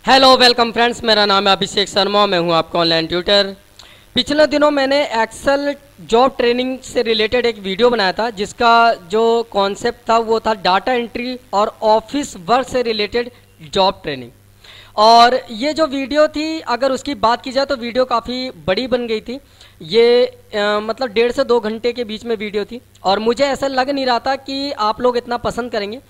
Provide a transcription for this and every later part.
Hello welcome friends, मेरा नाम है अभिषेक शर्मा। मैं हूं आपका ऑनलाइन ट्यूटर। पिछले दिनों मैंने एक्सेल जॉब ट्रेनिंग से रिलेटेड एक वीडियो बनाया था, जिसका जो कॉन्सेप्ट था वो था डाटा एंट्री और ऑफिस वर्क से रिलेटेड जॉब ट्रेनिंग। और ये जो वीडियो थी, अगर उसकी बात की जाए तो वीडियो काफ़ी बड़ी बन गई थी। ये मतलब 1.5 से 2 घंटे के बीच में वीडियो थी और मुझे ऐसा लग नहीं रहा था कि आप लोग इतना पसंद करेंगे।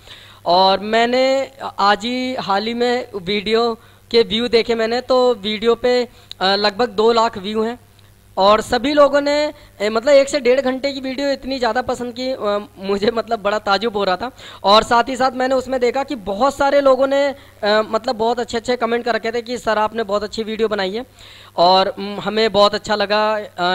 और मैंने आज ही हाल ही में वीडियो के व्यू देखे मैंने, तो वीडियो पे लगभग 2 लाख व्यू हैं। और सभी लोगों ने मतलब 1 से 1.5 घंटे की वीडियो इतनी ज़्यादा पसंद की, मुझे मतलब बड़ा ताजुब हो रहा था। और साथ ही साथ मैंने उसमें देखा कि बहुत सारे लोगों ने मतलब बहुत अच्छे अच्छे कमेंट कर रखे थे कि सर आपने बहुत अच्छी वीडियो बनाई है। और हमें बहुत अच्छा लगा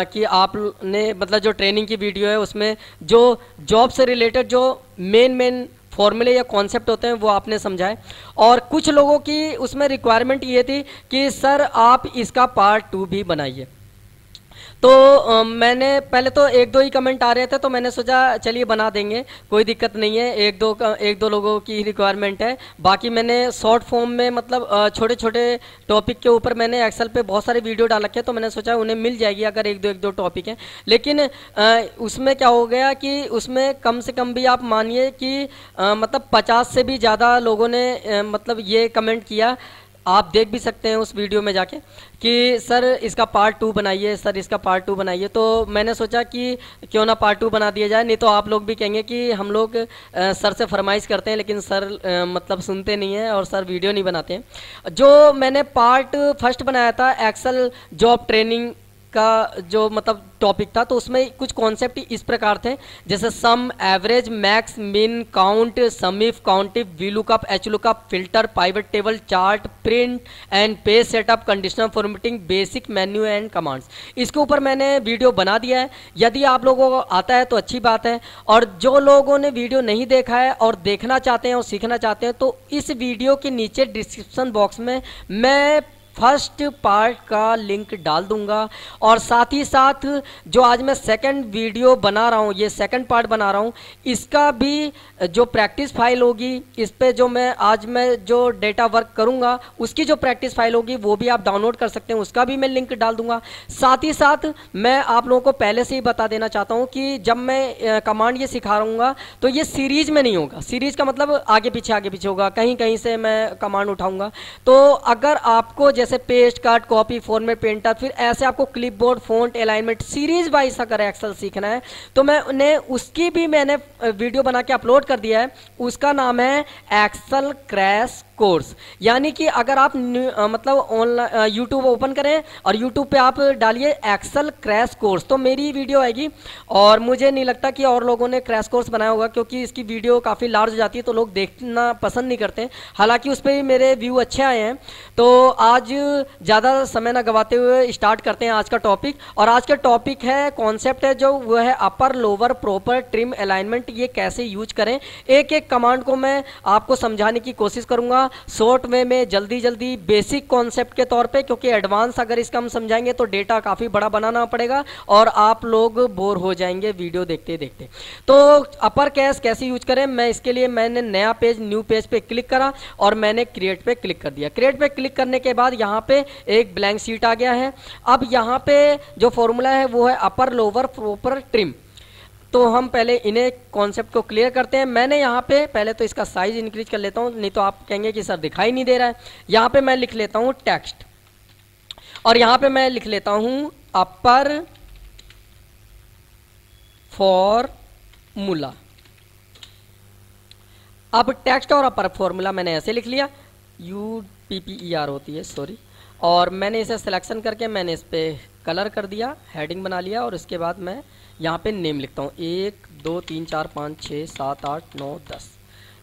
कि आपने मतलब जो ट्रेनिंग की वीडियो है उसमें जो जॉब से रिलेटेड जो मेन फॉर्मूले या कॉन्सेप्ट होते हैं वो आपने समझाए। और कुछ लोगों की उसमें रिक्वायरमेंट ये थी कि सर आप इसका पार्ट 2 भी बनाइए। तो मैंने पहले तो 1-2 ही कमेंट आ रहे थे, तो मैंने सोचा चलिए बना देंगे, कोई दिक्कत नहीं है। एक दो लोगों की रिक्वायरमेंट है। बाकी मैंने शॉर्ट फॉर्म में मतलब छोटे छोटे टॉपिक के ऊपर मैंने एक्सेल पे बहुत सारे वीडियो डाल रखे हैं, तो मैंने सोचा उन्हें मिल जाएगी अगर एक दो टॉपिक हैं। लेकिन उसमें क्या हो गया कि उसमें कम से कम भी आप मानिए कि मतलब 50 से भी ज़्यादा लोगों ने मतलब ये कमेंट किया। आप देख भी सकते हैं उस वीडियो में जाके कि सर इसका पार्ट 2 बनाइए, सर इसका पार्ट 2 बनाइए। तो मैंने सोचा कि क्यों ना पार्ट 2 बना दिया जाए, नहीं तो आप लोग भी कहेंगे कि हम लोग सर से फरमाइश करते हैं लेकिन सर मतलब सुनते नहीं हैं और सर वीडियो नहीं बनाते हैं। जो मैंने पार्ट फर्स्ट बनाया था एक्सेल जॉब ट्रेनिंग का जो मतलब टॉपिक था, तो उसमें कुछ कॉन्सेप्ट इस प्रकार थे, जैसे sum, average, max, min, count, sum if, count if, V lookup, H lookup, filter, pivot table, chart, print and page setup, conditional formatting, basic menu and commands. इसके ऊपर मैंने वीडियो बना दिया है। यदि आप लोगों को आता है तो अच्छी बात है, और जो लोगों ने वीडियो नहीं देखा है और देखना चाहते हैं और सीखना चाहते हैं, तो इस वीडियो के नीचे डिस्क्रिप्शन बॉक्स में मैं फर्स्ट पार्ट का लिंक डाल दूंगा। और साथ ही साथ जो आज मैं सेकंड वीडियो बना रहा हूँ, ये सेकंड पार्ट बना रहा हूँ, इसका भी जो प्रैक्टिस फाइल होगी, इस पे जो मैं जो डेटा वर्क करूँगा उसकी जो प्रैक्टिस फाइल होगी वो भी आप डाउनलोड कर सकते हैं, उसका भी मैं लिंक डाल दूंगा। साथ ही साथ मैं आप लोगों को पहले से ही बता देना चाहता हूँ कि जब मैं कमांड ये सिखा रहूँगा तो ये सीरीज में नहीं होगा। सीरीज का मतलब आगे पीछे होगा, कहीं कहीं से मैं कमांड उठाऊंगा। तो अगर आपको जैसे paste, cut, copy, format, printer, फिर ऐसे आपको clipboard, font, alignment series wise अगर एक्सेल सीखना है, तो मैंने उसकी भी मैंने वीडियो बना के अपलोड कर दिया है। उसका नाम है एक्सेल क्रैश कोर्स। यानी कि अगर आप मतलब ऑनलाइन यूट्यूब ओपन करें और यूट्यूब पे आप डालिए एक्सेल क्रैश कोर्स, तो मेरी वीडियो आएगी। और मुझे नहीं लगता कि और लोगों ने क्रैश कोर्स बनाया होगा, क्योंकि इसकी वीडियो काफ़ी लार्ज हो जाती है तो लोग देखना पसंद नहीं करते। हालांकि उस पर भी मेरे व्यू अच्छे आए हैं। तो आज ज़्यादा समय ना गवाते हुए स्टार्ट करते हैं आज का टॉपिक। और आज का टॉपिक है, कॉन्सेप्ट है जो वो है अपर, लोअर, प्रॉपर, ट्रिम, अलाइनमेंट, ये कैसे यूज करें। एक एक कमांड को मैं आपको समझाने की कोशिश करूंगा शॉर्ट वे में, जल्दी जल्दी, बेसिक कॉन्सेप्ट के तौर पे, क्योंकि एडवांस अगर इसका हम समझाएंगे तो डेटा काफ़ी बड़ा बनाना पड़ेगा और आप लोग बोर हो जाएंगे वीडियो देखते देखते। तो अपर केस कैसे यूज करें, मैं इसके लिए मैंने नया पेज, न्यू पेज पे क्लिक करा और मैंने क्रिएट पे क्लिक कर दिया। क्रिएट पे क्लिक करने के बाद यहाँ पे एक ब्लैंक शीट आ गया है। अब यहाँ पे जो फॉर्मूला है वो है अपर, लोअर, प्रॉपर, ट्रिम। तो हम पहले इन्हें कॉन्सेप्ट को क्लियर करते हैं। मैंने यहाँ पे पहले तो इसका साइज इंक्रीज कर लेता हूँ, नहीं तो आप कहेंगे कि सर दिखाई नहीं दे रहा है। यहाँ पे मैं लिख लेता हूँ टेक्स्ट, और यहाँ पे मैं लिख लेता हूँ अपर फॉर्मूला। अब टेक्स्ट और अपर फॉर्मूला मैंने ऐसे लिख लिया, UPPER होती है, सॉरी। और मैंने इसे सिलेक्शन करके मैंने इस पर कलर कर दिया, हेडिंग बना लिया, और उसके बाद मैं यहाँ पे नेम लिखता हूँ 1 2 3 4 5 6 7 8 9 10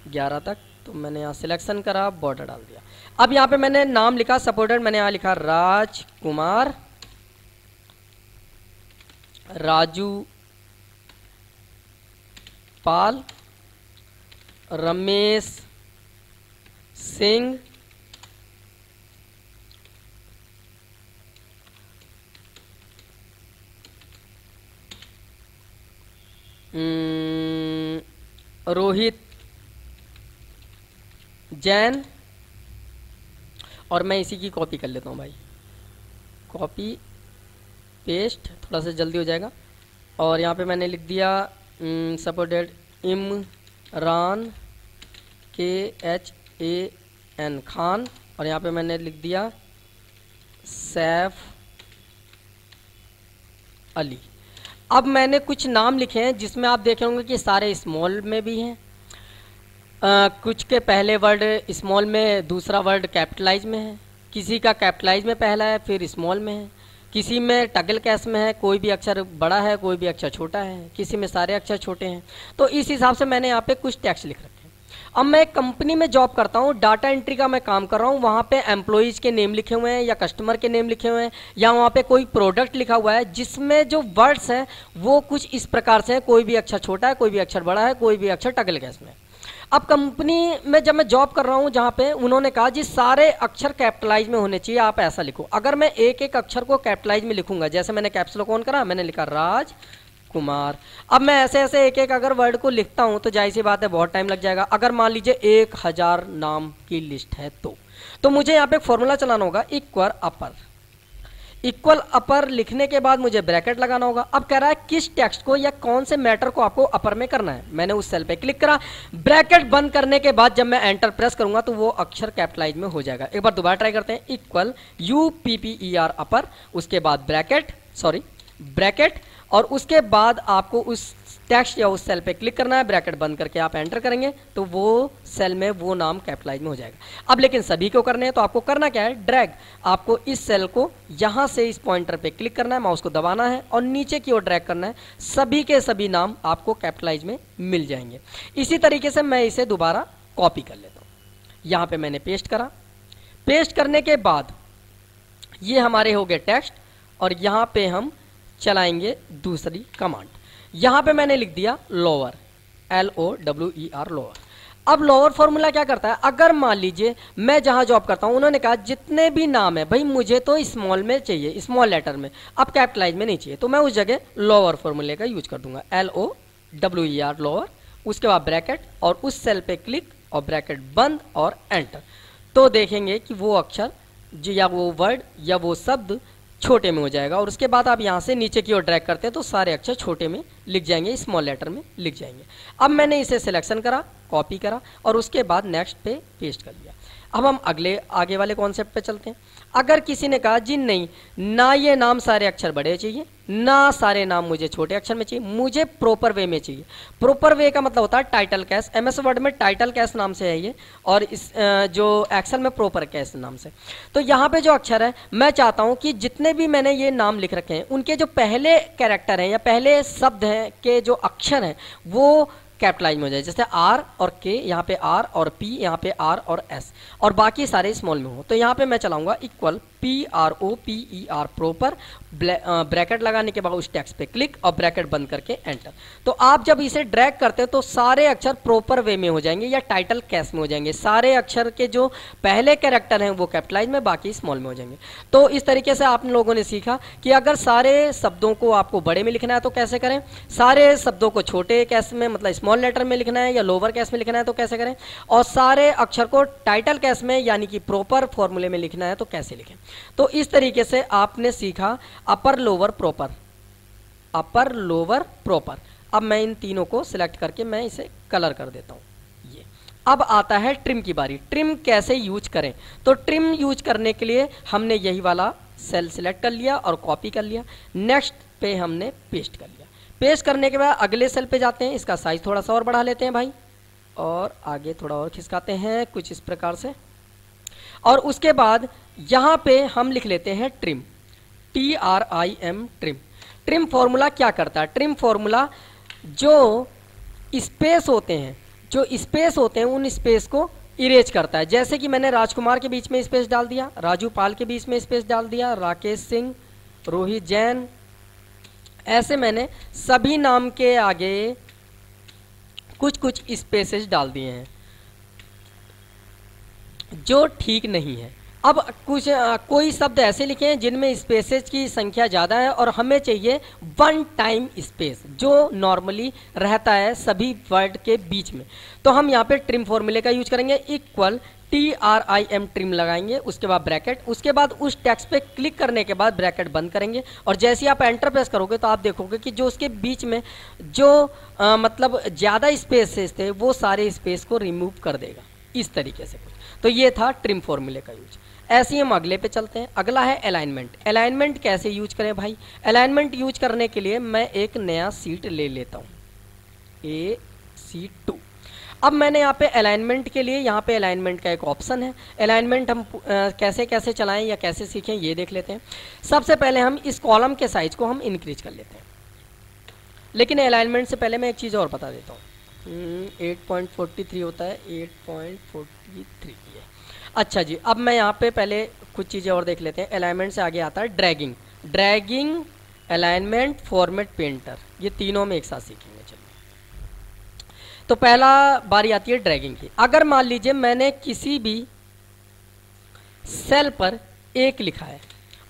11 तक। तो मैंने यहाँ सिलेक्शन करा, बॉर्डर डाल दिया। अब यहाँ पे मैंने नाम लिखा, सपोर्टेड मैंने यहाँ लिखा राजकुमार, राजू पाल, रमेश सिंह, रोहित जैन, और मैं इसी की कॉपी कर लेता हूँ भाई, कॉपी पेस्ट, थोड़ा सा जल्दी हो जाएगा। और यहाँ पे मैंने लिख दिया सपोर्टेड इमरान KHAN खान, और यहाँ पे मैंने लिख दिया सैफ अली। अब मैंने कुछ नाम लिखे हैं जिसमें आप देखे होंगे कि सारे स्मॉल में भी हैं, कुछ के पहले वर्ड स्मॉल में, दूसरा वर्ड कैपिटलाइज में है, किसी का कैपिटलाइज में पहला है फिर स्मॉल में है, किसी में टगल कैस में है, कोई भी अक्षर बड़ा है कोई भी अक्षर छोटा है, किसी में सारे अक्षर छोटे हैं। तो इस हिसाब से मैंने यहाँ पे कुछ टेक्स्ट लिख रखे हैं। अब मैं एक कंपनी में जॉब करता हूँ, डाटा एंट्री का मैं काम कर रहा हूँ, वहाँ पे एम्प्लॉइज के नेम लिखे हुए हैं या कस्टमर के नेम लिखे हुए हैं या वहाँ पे कोई प्रोडक्ट लिखा हुआ है, जिसमें जो वर्ड्स हैं वो कुछ इस प्रकार से हैं, कोई भी अक्षर छोटा है कोई भी अक्षर बड़ा है, कोई भी अक्षर टगल कैस में। अब कंपनी में जब मैं जॉब कर रहा हूँ जहाँ पे उन्होंने कहा जी सारे अक्षर कैपिटलाइज में होने चाहिए, आप ऐसा लिखो। अगर मैं एक एक अक्षर को कैपिटलाइज में लिखूंगा, जैसे मैंने कैप्स लॉक ऑन करा, मैंने लिखा राज कुमार। अब मैं ऐसे ऐसे एक एक अगर वर्ड को लिखता हूं तो जाहिर सी बात है बहुत टाइम लग जाएगा। अगर मान लीजिए 1000 नाम की लिस्ट है तो मुझे यहाँ पे एक फॉर्मूला चलाना होगा, इक्वल अपर। इक्वल अपर लिखने के बाद मुझे ब्रैकेट लगाना होगा। अब कह रहा है किस टेक्स्ट को या कौन से मैटर को आपको अपर में करना है। मैंने उस सेल पे क्लिक करा, ब्रैकेट बंद करने के बाद जब मैं एंटर प्रेस करूंगा तो वो अक्षर कैपिटलाइज में हो जाएगा। एक बार दोबारा ट्राई करते हैं, इक्वल UPPER अपर, उसके बाद ब्रैकेट और उसके बाद आपको उस टेक्स्ट या उस सेल पे क्लिक करना है, ब्रैकेट बंद करके आप एंटर करेंगे तो वो सेल में वो नाम कैपिटलाइज में हो जाएगा। अब लेकिन सभी को करने हैं तो आपको करना क्या है, ड्रैग, आपको इस सेल को यहां से इस पॉइंटर पे क्लिक करना है, माउस को दबाना है और नीचे की ओर ड्रैग करना है, सभी के सभी नाम आपको कैपिटलाइज में मिल जाएंगे। इसी तरीके से मैं इसे दोबारा कॉपी कर लेता हूँ, यहाँ पे मैंने पेस्ट करा। पेस्ट करने के बाद ये हमारे हो गए टेक्स्ट और यहाँ पे हम चलाएंगे दूसरी कमांड। यहां पे मैंने लिख दिया लोअर, LOWER लोअर। अब लोअर फॉर्मूला क्या करता है, अगर मान लीजिए मैं जहां जॉब करता हूं उन्होंने कहा जितने भी नाम है भाई मुझे तो स्मॉल में चाहिए, स्मॉल लेटर में, अब कैपिटलाइज में नहीं चाहिए, तो मैं उस जगह लोअर फॉर्मूले का यूज कर दूंगा, LOWER लोअर। उसके बाद ब्रैकेट और उस सेल पे क्लिक और ब्रैकेट बंद और एंटर। तो देखेंगे कि वो अक्षर या वो वर्ड या वो शब्द छोटे में हो जाएगा और उसके बाद आप यहाँ से नीचे की ओर ड्रैग करते हैं तो सारे अक्षर छोटे में लिख जाएंगे, स्मॉल लेटर में लिख जाएंगे। अब मैंने इसे सिलेक्शन करा, कॉपी करा और उसके बाद नेक्स्ट पे पेस्ट कर दिया। अब हम आगे वाले कॉन्सेप्ट पे चलते हैं। अगर किसी ने कहा जी नहीं, ना ये नाम सारे अक्षर बड़े चाहिए ना सारे नाम मुझे छोटे अक्षर में चाहिए, मुझे प्रॉपर वे में चाहिए। प्रॉपर वे का मतलब होता है टाइटल कैश, MS वर्ड में टाइटल कैश नाम से है ये और इस जो एक्सेल में प्रॉपर कैश नाम से। तो यहाँ पे जो अक्षर है मैं चाहता हूँ कि जितने भी मैंने ये नाम लिख रखे हैं उनके जो पहले कैरेक्टर हैं या पहले शब्द हैं के जो अक्षर हैं वो कैपिटलाइज में हो जाए, जैसे R और K, यहाँ पे R और P, यहाँ पे R और S और बाकी सारे स्मॉल में हो। तो यहाँ पे मैं चलाऊंगा इक्वल PROPER प्रॉपर, ब्रैकेट लगाने के बाद उस टेक्स्ट पे क्लिक और ब्रैकेट बंद करके एंटर। तो आप जब इसे ड्रैग करते हैं तो सारे अक्षर प्रॉपर वे में हो जाएंगे या टाइटल कैश में हो जाएंगे। सारे अक्षर के जो पहले कैरेक्टर हैं वो कैपिटलाइज में, बाकी स्मॉल में हो जाएंगे। तो इस तरीके से आप लोगों ने सीखा कि अगर सारे शब्दों को आपको बड़े में लिखना है तो कैसे करें, सारे शब्दों को छोटे कैश में मतलब स्मॉल लेटर में लिखना है या लोअर कैश में लिखना है तो कैसे करें, और सारे अक्षर को टाइटल कैश में यानी कि प्रॉपर फॉर्मूले में लिखना है तो कैसे लिखें। तो इस तरीके से आपने सीखा upper lower proper, upper lower proper. अब मैं इन तीनों को सिलेक्ट करके मैं इसे कलर कर देता हूं। ये अब आता है ट्रिम की बारी। ट्रिम कैसे यूज करें, तो ट्रिम यूज करने के लिए हमने यही वाला सेल सिलेक्ट कर लिया और कॉपी कर लिया, नेक्स्ट पे हमने पेस्ट कर लिया। पेस्ट करने के बाद अगले सेल पे जाते हैं, इसका साइज थोड़ा सा और बढ़ा लेते हैं भाई और आगे थोड़ा और खिसकाते हैं कुछ इस प्रकार से, और उसके बाद यहां पे हम लिख लेते हैं trim, TRIM trim. Trim formula क्या करता है, ट्रिम फॉर्मूला जो स्पेस होते हैं उन स्पेस को इरेज करता है। जैसे कि मैंने राजकुमार के बीच में स्पेस डाल दिया, राजू पाल के बीच में स्पेस डाल दिया, राकेश सिंह, रोहित जैन, ऐसे मैंने सभी नाम के आगे कुछ कुछ स्पेसेस डाल दिए हैं जो ठीक नहीं है। अब कोई शब्द ऐसे लिखे हैं जिनमें स्पेसेस की संख्या ज़्यादा है और हमें चाहिए वन टाइम स्पेस जो नॉर्मली रहता है सभी वर्ड के बीच में। तो हम यहाँ पे ट्रिम फॉर्मूले का यूज करेंगे, इक्वल TRIM ट्रिम लगाएंगे, उसके बाद ब्रैकेट, उसके बाद उस टेक्स्ट पे क्लिक करने के बाद ब्रैकेट बंद करेंगे और जैसे ही आप एंटर प्रेस करोगे तो आप देखोगे कि जो उसके बीच में जो मतलब ज़्यादा स्पेसेस थे वो सारे स्पेस को रिमूव कर देगा, इस तरीके से कुछ। तो ये था ट्रिम फॉर्मूले का यूज। ऐसे ही हम अगले पे चलते हैं। अगला है अलाइनमेंट। अलाइनमेंट कैसे यूज करें भाई? अलाइनमेंट यूज करने के लिए मैं एक नया सीट ले लेता हूँ, AC2। अब मैंने यहाँ पे अलाइनमेंट के लिए यहाँ पे अलाइनमेंट का एक ऑप्शन है। अलाइनमेंट हम कैसे कैसे चलाएं या कैसे सीखें ये देख लेते हैं। सबसे पहले हम इस कॉलम के साइज को हम इंक्रीज कर लेते हैं, लेकिन अलाइनमेंट से पहले मैं एक चीज़ और बता देता हूँ। 8.43 होता है, 8.43 ये। अच्छा जी, अब मैं यहाँ पे पहले कुछ चीज़ें और देख लेते हैं। अलाइनमेंट से आगे आता है ड्रैगिंग, अलाइनमेंट, फॉर्मेट, पेंटर, ये तीनों में एक साथ सीखेंगे। तो पहला बारी आती है ड्रैगिंग की। अगर मान लीजिए मैंने किसी भी सेल पर 1 लिखा है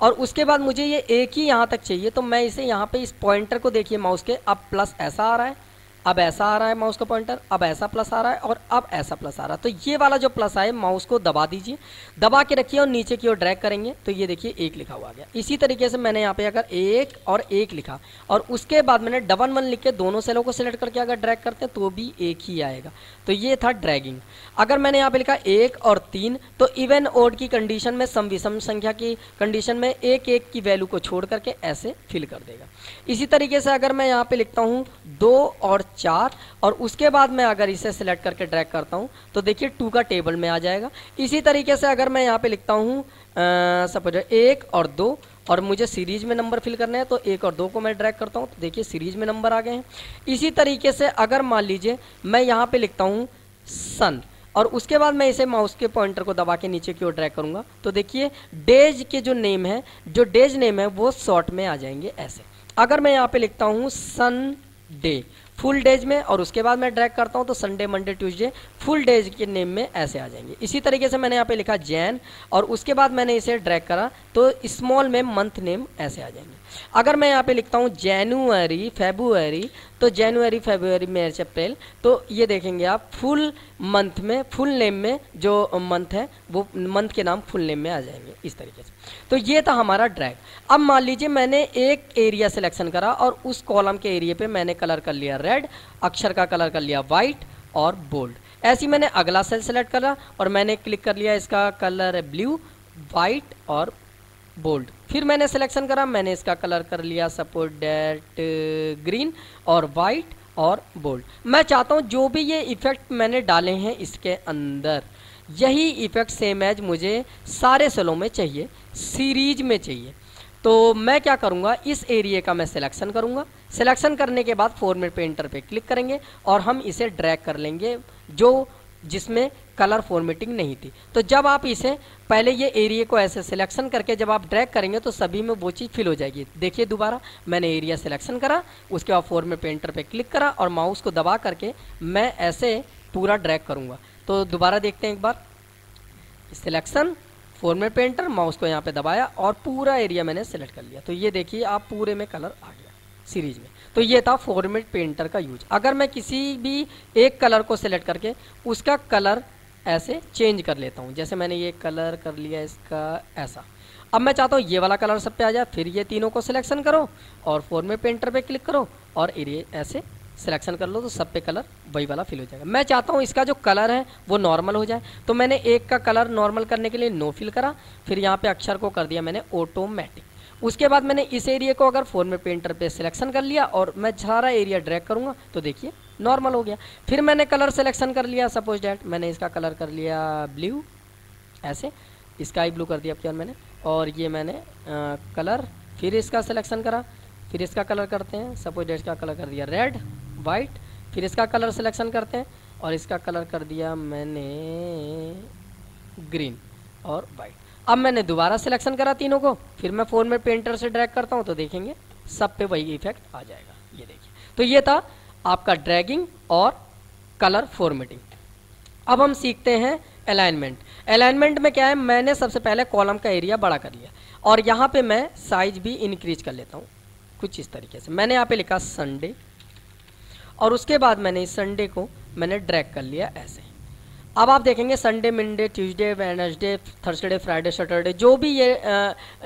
और उसके बाद मुझे ये 1 ही यहाँ तक चाहिए, तो मैं इसे यहाँ पे इस पॉइंटर को देखिए माउस के, अब प्लस ऐसा आ रहा है, अब ऐसा आ रहा है माउस का पॉइंटर, अब ऐसा प्लस आ रहा है और अब ऐसा प्लस आ रहा है। तो ये वाला जो प्लस आए माउस को दबा दीजिए, दबा के रखिए और नीचे की ओर ड्रैग करेंगे तो ये देखिए 1 लिखा हुआ आ गया। इसी तरीके से मैंने यहाँ पे अगर 1 और 1 लिखा और उसके बाद मैंने 1 लिख के दोनों सेलों को सिलेक्ट करके अगर ड्रैग करते हैं तो भी 1 ही आएगा। तो ये था ड्रैगिंग। अगर मैंने यहाँ पे लिखा 1 और 3 तो इवन ओड की कंडीशन में, सम विषम संख्या की कंडीशन में 1 की वैल्यू को छोड़ करके ऐसे फिल कर देगा। इसी तरीके से अगर मैं यहाँ पे लिखता हूँ 2 और 4 और उसके बाद मैं अगर इसे सिलेक्ट करके ड्रैग करता हूँ तो देखिए 2 का टेबल में आ जाएगा। इसी तरीके से अगर मैं यहाँ पे लिखता हूँ सपोज 1 और 2 और मुझे सीरीज में नंबर फिल करने हैं तो 1 और 2 को मैं ड्रैग करता हूँ तो देखिए सीरीज में नंबर आ गए हैं। इसी तरीके से अगर मान लीजिए मैं यहाँ पे लिखता हूँ सन और उसके बाद मैं इसे माउस के पॉइंटर को दबा के नीचे की ओर ड्रैग करूंगा तो देखिए डेज के जो नेम है, जो डेज नेम है वो शॉर्ट में आ जाएंगे ऐसे। अगर मैं यहाँ पे लिखता हूँ संडे फुल डेज में और उसके बाद मैं ड्रैग करता हूँ तो Sunday, Monday, Tuesday full days के नेम में ऐसे आ जाएंगे। इसी तरीके से मैंने यहाँ पे लिखा जैन और उसके बाद मैंने इसे ड्रैग करा तो स्मॉल में मंथ नेम ऐसे आ जाएंगे। अगर मैं यहाँ पे लिखता हूँ जनवरी, फेब्रुअरी तो जनवरी, फरवरी, मार्च, अप्रैल तो ये देखेंगे आप फुल मंथ में, फुल नेम में जो मंथ है वो मंथ के नाम फुल नेम में आ जाएंगे इस तरीके से। तो ये था हमारा ड्रैग। अब मान लीजिए मैंने एक एरिया सिलेक्शन करा और उस कॉलम के एरिया पे मैंने कलर कर लिया रेड, अक्षर का कलर कर लिया वाइट और बोल्ड। ऐसे ही मैंने अगला सेल सेलेक्ट करा और मैंने क्लिक कर लिया, इसका कलर ब्लू, वाइट और बोल्ड। फिर मैंने सिलेक्शन करा, मैंने इसका कलर कर लिया सपोज दैट ग्रीन और वाइट और बोल्ड। मैं चाहता हूँ जो भी ये इफेक्ट मैंने डाले हैं इसके अंदर यही इफेक्ट सेम एज मुझे सारे सेलों में चाहिए, सीरीज में चाहिए। तो मैं क्या करूँगा, इस एरिया का मैं सिलेक्शन करूँगा। सिलेक्शन करने के बाद फॉर्मेट पेंटर पे क्लिक करेंगे और हम इसे ड्रैग कर लेंगे जो जिसमें कलर फॉर्मेटिंग नहीं थी। तो जब आप इसे पहले ये एरिया को ऐसे सिलेक्शन करके जब आप ड्रैग करेंगे तो सभी में वो चीज़ फिल हो जाएगी। देखिए दोबारा मैंने एरिया सिलेक्शन करा, उसके बाद फॉर्मेट पेंटर पे क्लिक करा और माउस को दबा करके मैं ऐसे पूरा ड्रैग करूँगा। तो दोबारा देखते हैं एक बार, सिलेक्शन, फॉर्मेट पेंटर, माउस को यहाँ पे दबाया और पूरा एरिया मैंने सेलेक्ट कर लिया। तो ये देखिए आप पूरे में कलर आ गया सीरीज में। तो ये था फॉर्मेट पेंटर का यूज। अगर मैं किसी भी एक कलर को सिलेक्ट करके उसका कलर ऐसे चेंज कर लेता हूँ, जैसे मैंने ये कलर कर लिया इसका ऐसा, अब मैं चाहता हूँ ये वाला कलर सब पे आ जाए, फिर ये तीनों को सिलेक्शन करो और फॉर्मेट पेंटर पे क्लिक करो और एरिया ऐसे सिलेक्शन कर लो तो सब पे कलर वही वाला फिल हो जाएगा। मैं चाहता हूँ इसका जो कलर है वो नॉर्मल हो जाए, तो मैंने एक का कलर नॉर्मल करने के लिए नो फिल करा, फिर यहाँ पे अक्षर को कर दिया मैंने ऑटोमेटिक। उसके बाद मैंने इस एरिया को अगर फॉर्मेट पेंटर पे सिलेक्शन कर लिया और मैं सारा एरिया ड्रैग करूँगा तो देखिए नॉर्मल हो गया। फिर मैंने कलर सिलेक्शन कर लिया, सपोज डैट मैंने इसका कलर कर लिया ब्लू, ऐसे स्काई ब्लू कर दिया प्योर मैंने, और ये मैंने कलर फिर इसका सिलेक्शन करा, फिर इसका कलर करते हैं, सपोज डैट इसका कलर कर दिया रेड, वाइट, फिर इसका कलर सिलेक्शन करते हैं और इसका कलर कर दिया मैंने ग्रीन और वाइट। अब मैंने दोबारा सिलेक्शन करा तीनों को, फिर मैं फॉर्मेट पेंटर से ड्रैग करता हूँ तो देखेंगे सब पे वही इफेक्ट आ जाएगा। ये देखिए, तो ये था आपका ड्रैगिंग और कलर फॉर्मेटिंग। अब हम सीखते हैं अलाइनमेंट। अलाइनमेंट में क्या है, मैंने सबसे पहले कॉलम का एरिया बड़ा कर लिया और यहाँ पे मैं साइज भी इंक्रीज कर लेता हूँ कुछ इस तरीके से। मैंने यहाँ पे लिखा संडे और उसके बाद मैंने इस संडे को मैंने ड्रैग कर लिया ऐसे। अब आप देखेंगे Sunday, Monday, Tuesday, Wednesday, Thursday, Friday, Saturday, जो भी ये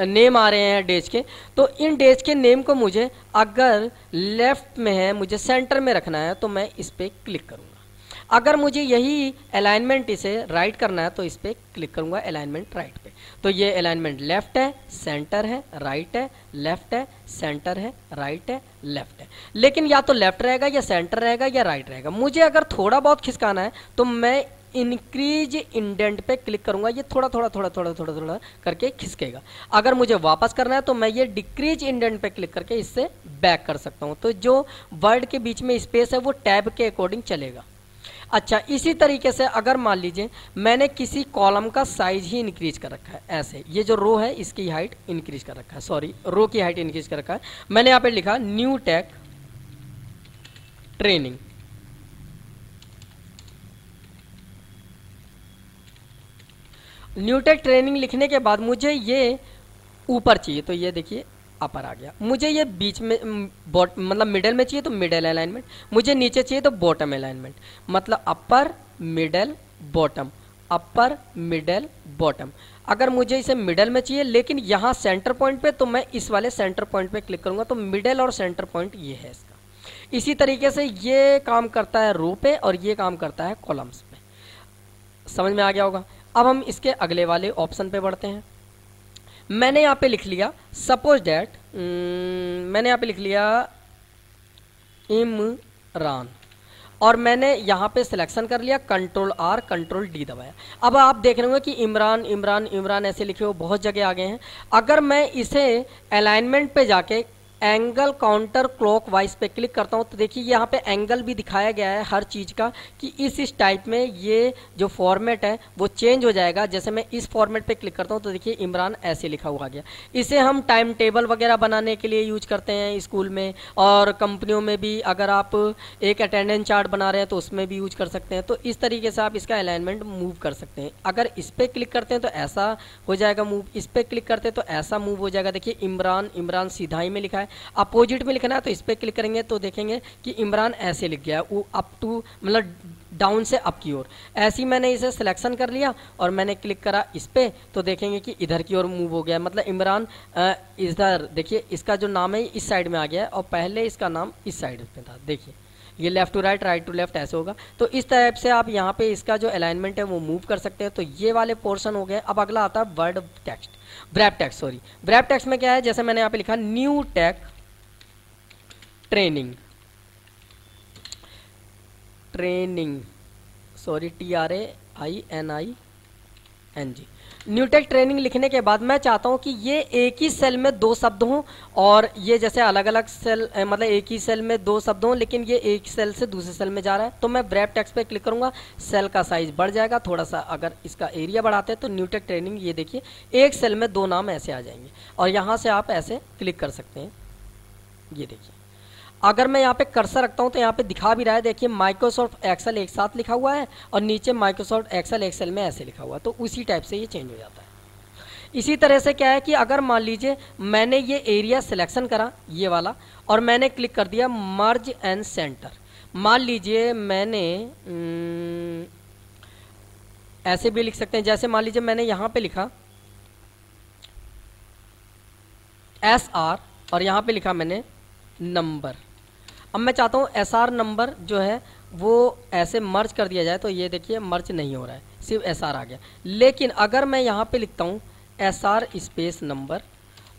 नेम आ रहे हैं डेज के, तो इन डेज के नेम को मुझे अगर लेफ्ट में है, मुझे सेंटर में रखना है, तो मैं इस पर क्लिक करूँगा। अगर मुझे यही अलाइनमेंट इसे राइट करना है तो इस पर क्लिक करूँगा अलाइनमेंट राइट पे। तो ये अलाइनमेंट लेफ्ट है, सेंटर है, राइट है, लेफ्ट है, सेंटर है, राइट है, लेफ्ट है। लेकिन या तो लेफ्ट रहेगा या सेंटर रहेगा या राइट रहेगा। मुझे अगर थोड़ा बहुत खिसकाना है तो मैं इंक्रीज इंडेंट पे क्लिक करूंगा, ये थोड़ा थोड़ा थोड़ा थोड़ा थोड़ा थोड़ा करके खिसकेगा। अगर मुझे वापस करना है तो मैं ये डिक्रीज इंडेंट पे क्लिक करके इससे बैक कर सकता हूं। तो जो वर्ड के बीच में स्पेस है वो टैब के अकॉर्डिंग चलेगा। अच्छा, इसी तरीके से अगर मान लीजिए मैंने किसी कॉलम का साइज ही इंक्रीज कर रखा है, ऐसे ये जो रो है इसकी हाइट इंक्रीज कर रखा है, सॉरी रो की हाइट इंक्रीज कर रखा है। मैंने यहाँ पे लिखा new take training, Newtech training लिखने के बाद मुझे ये ऊपर चाहिए, तो ये देखिए अपर आ गया। मुझे ये बीच में मतलब मिडल में चाहिए तो मिडल अलाइनमेंट, मुझे नीचे चाहिए तो बॉटम अलाइनमेंट, मतलब upper middle bottom, upper middle bottom. अगर मुझे इसे मिडल में चाहिए लेकिन यहाँ सेंटर पॉइंट पे, तो मैं इस वाले सेंटर पॉइंट पे क्लिक करूंगा, तो मिडल और सेंटर पॉइंट ये है इसका। इसी तरीके से ये काम करता है रो पे और ये काम करता है कॉलम्स पे। समझ में आ गया होगा। अब हम इसके अगले वाले ऑप्शन पे बढ़ते हैं। मैंने यहाँ पे लिख लिया सपोज डैट, मैंने यहाँ पे लिख लिया इमरान और मैंने यहाँ पे सिलेक्शन कर लिया, कंट्रोल आर कंट्रोल डी दबाया। अब आप देख रहे होंगे कि इमरान इमरान इमरान ऐसे लिखे हुए बहुत जगह आ गए हैं। अगर मैं इसे अलाइनमेंट पे जाके एंगल काउंटर क्लॉक वाइज पे क्लिक करता हूँ तो देखिए यहाँ पे एंगल भी दिखाया गया है हर चीज़ का कि इस टाइप में ये जो फॉर्मेट है वो चेंज हो जाएगा। जैसे मैं इस फॉर्मेट पे क्लिक करता हूँ तो देखिए इमरान ऐसे लिखा हुआ गया। इसे हम टाइम टेबल वगैरह बनाने के लिए यूज करते हैं स्कूल में, और कंपनियों में भी अगर आप एक अटेंडेंस चार्ट बना रहे हैं तो उसमें भी यूज कर सकते हैं। तो इस तरीके से आप इसका अलाइनमेंट मूव कर सकते हैं। अगर इस पर क्लिक करते हैं तो ऐसा हो जाएगा मूव, इस पर क्लिक करते हैं तो ऐसा मूव हो जाएगा। देखिए इमरान इमरान सीधा ही में लिखा है, अपोजिट में लिखना है तो इस पर क्लिक करेंगे तो देखेंगे कि इमरान ऐसे लिख गया, वो अप टू मतलब डाउन से अप की ओर। ऐसी मैंने इसे सिलेक्शन कर लिया और मैंने क्लिक करा इस पे तो देखेंगे कि इधर की ओर मूव हो गया, मतलब इमरान इधर देखिए इसका जो नाम है इस साइड में आ गया है और पहले इसका नाम इस साइड में था। देखिए ये left to right, right to left ऐसे होगा। तो इस टाइप से आप यहाँ पे इसका जो अलाइनमेंट है वो मूव कर सकते हैं। तो ये वाले पोर्शन हो गए। अब अगला आता है word text, wrap text, sorry wrap text में क्या है, जैसे मैंने यहाँ पे लिखा new take training, training sorry TRAINING, Newtech training लिखने के बाद मैं चाहता हूं कि ये एक ही सेल में दो शब्द हों और ये जैसे अलग अलग सेल मतलब एक ही सेल में दो शब्द हों लेकिन ये एक सेल से दूसरे सेल में जा रहा है। तो मैं व्रैप टेक्स्ट पे क्लिक करूंगा, सेल का साइज बढ़ जाएगा थोड़ा सा। अगर इसका एरिया बढ़ाते हैं तो न्यूटेक ट्रेनिंग ये देखिए एक सेल में दो नाम ऐसे आ जाएंगे और यहाँ से आप ऐसे क्लिक कर सकते हैं। ये देखिए अगर मैं यहाँ पे कर्सर रखता हूँ तो यहाँ पे दिखा भी रहा है, देखिए माइक्रोसॉफ्ट एक्सेल एक साथ लिखा हुआ है और नीचे माइक्रोसॉफ्ट एक्सेल एक्सेल में ऐसे लिखा हुआ है। तो उसी टाइप से ये चेंज हो जाता है। इसी तरह से क्या है कि अगर मान लीजिए मैंने ये एरिया सिलेक्शन करा ये वाला और मैंने क्लिक कर दिया मर्ज एंड सेंटर, मान लीजिए मैंने ऐसे भी लिख सकते हैं, जैसे मान लीजिए मैंने यहाँ पे लिखा SR और यहाँ पे लिखा मैंने नंबर। अब मैं चाहता हूँ SR नंबर जो है वो ऐसे मर्ज कर दिया जाए, तो ये देखिए मर्ज नहीं हो रहा है, सिर्फ SR आ गया। लेकिन अगर मैं यहाँ पे लिखता हूँ SR स्पेस नंबर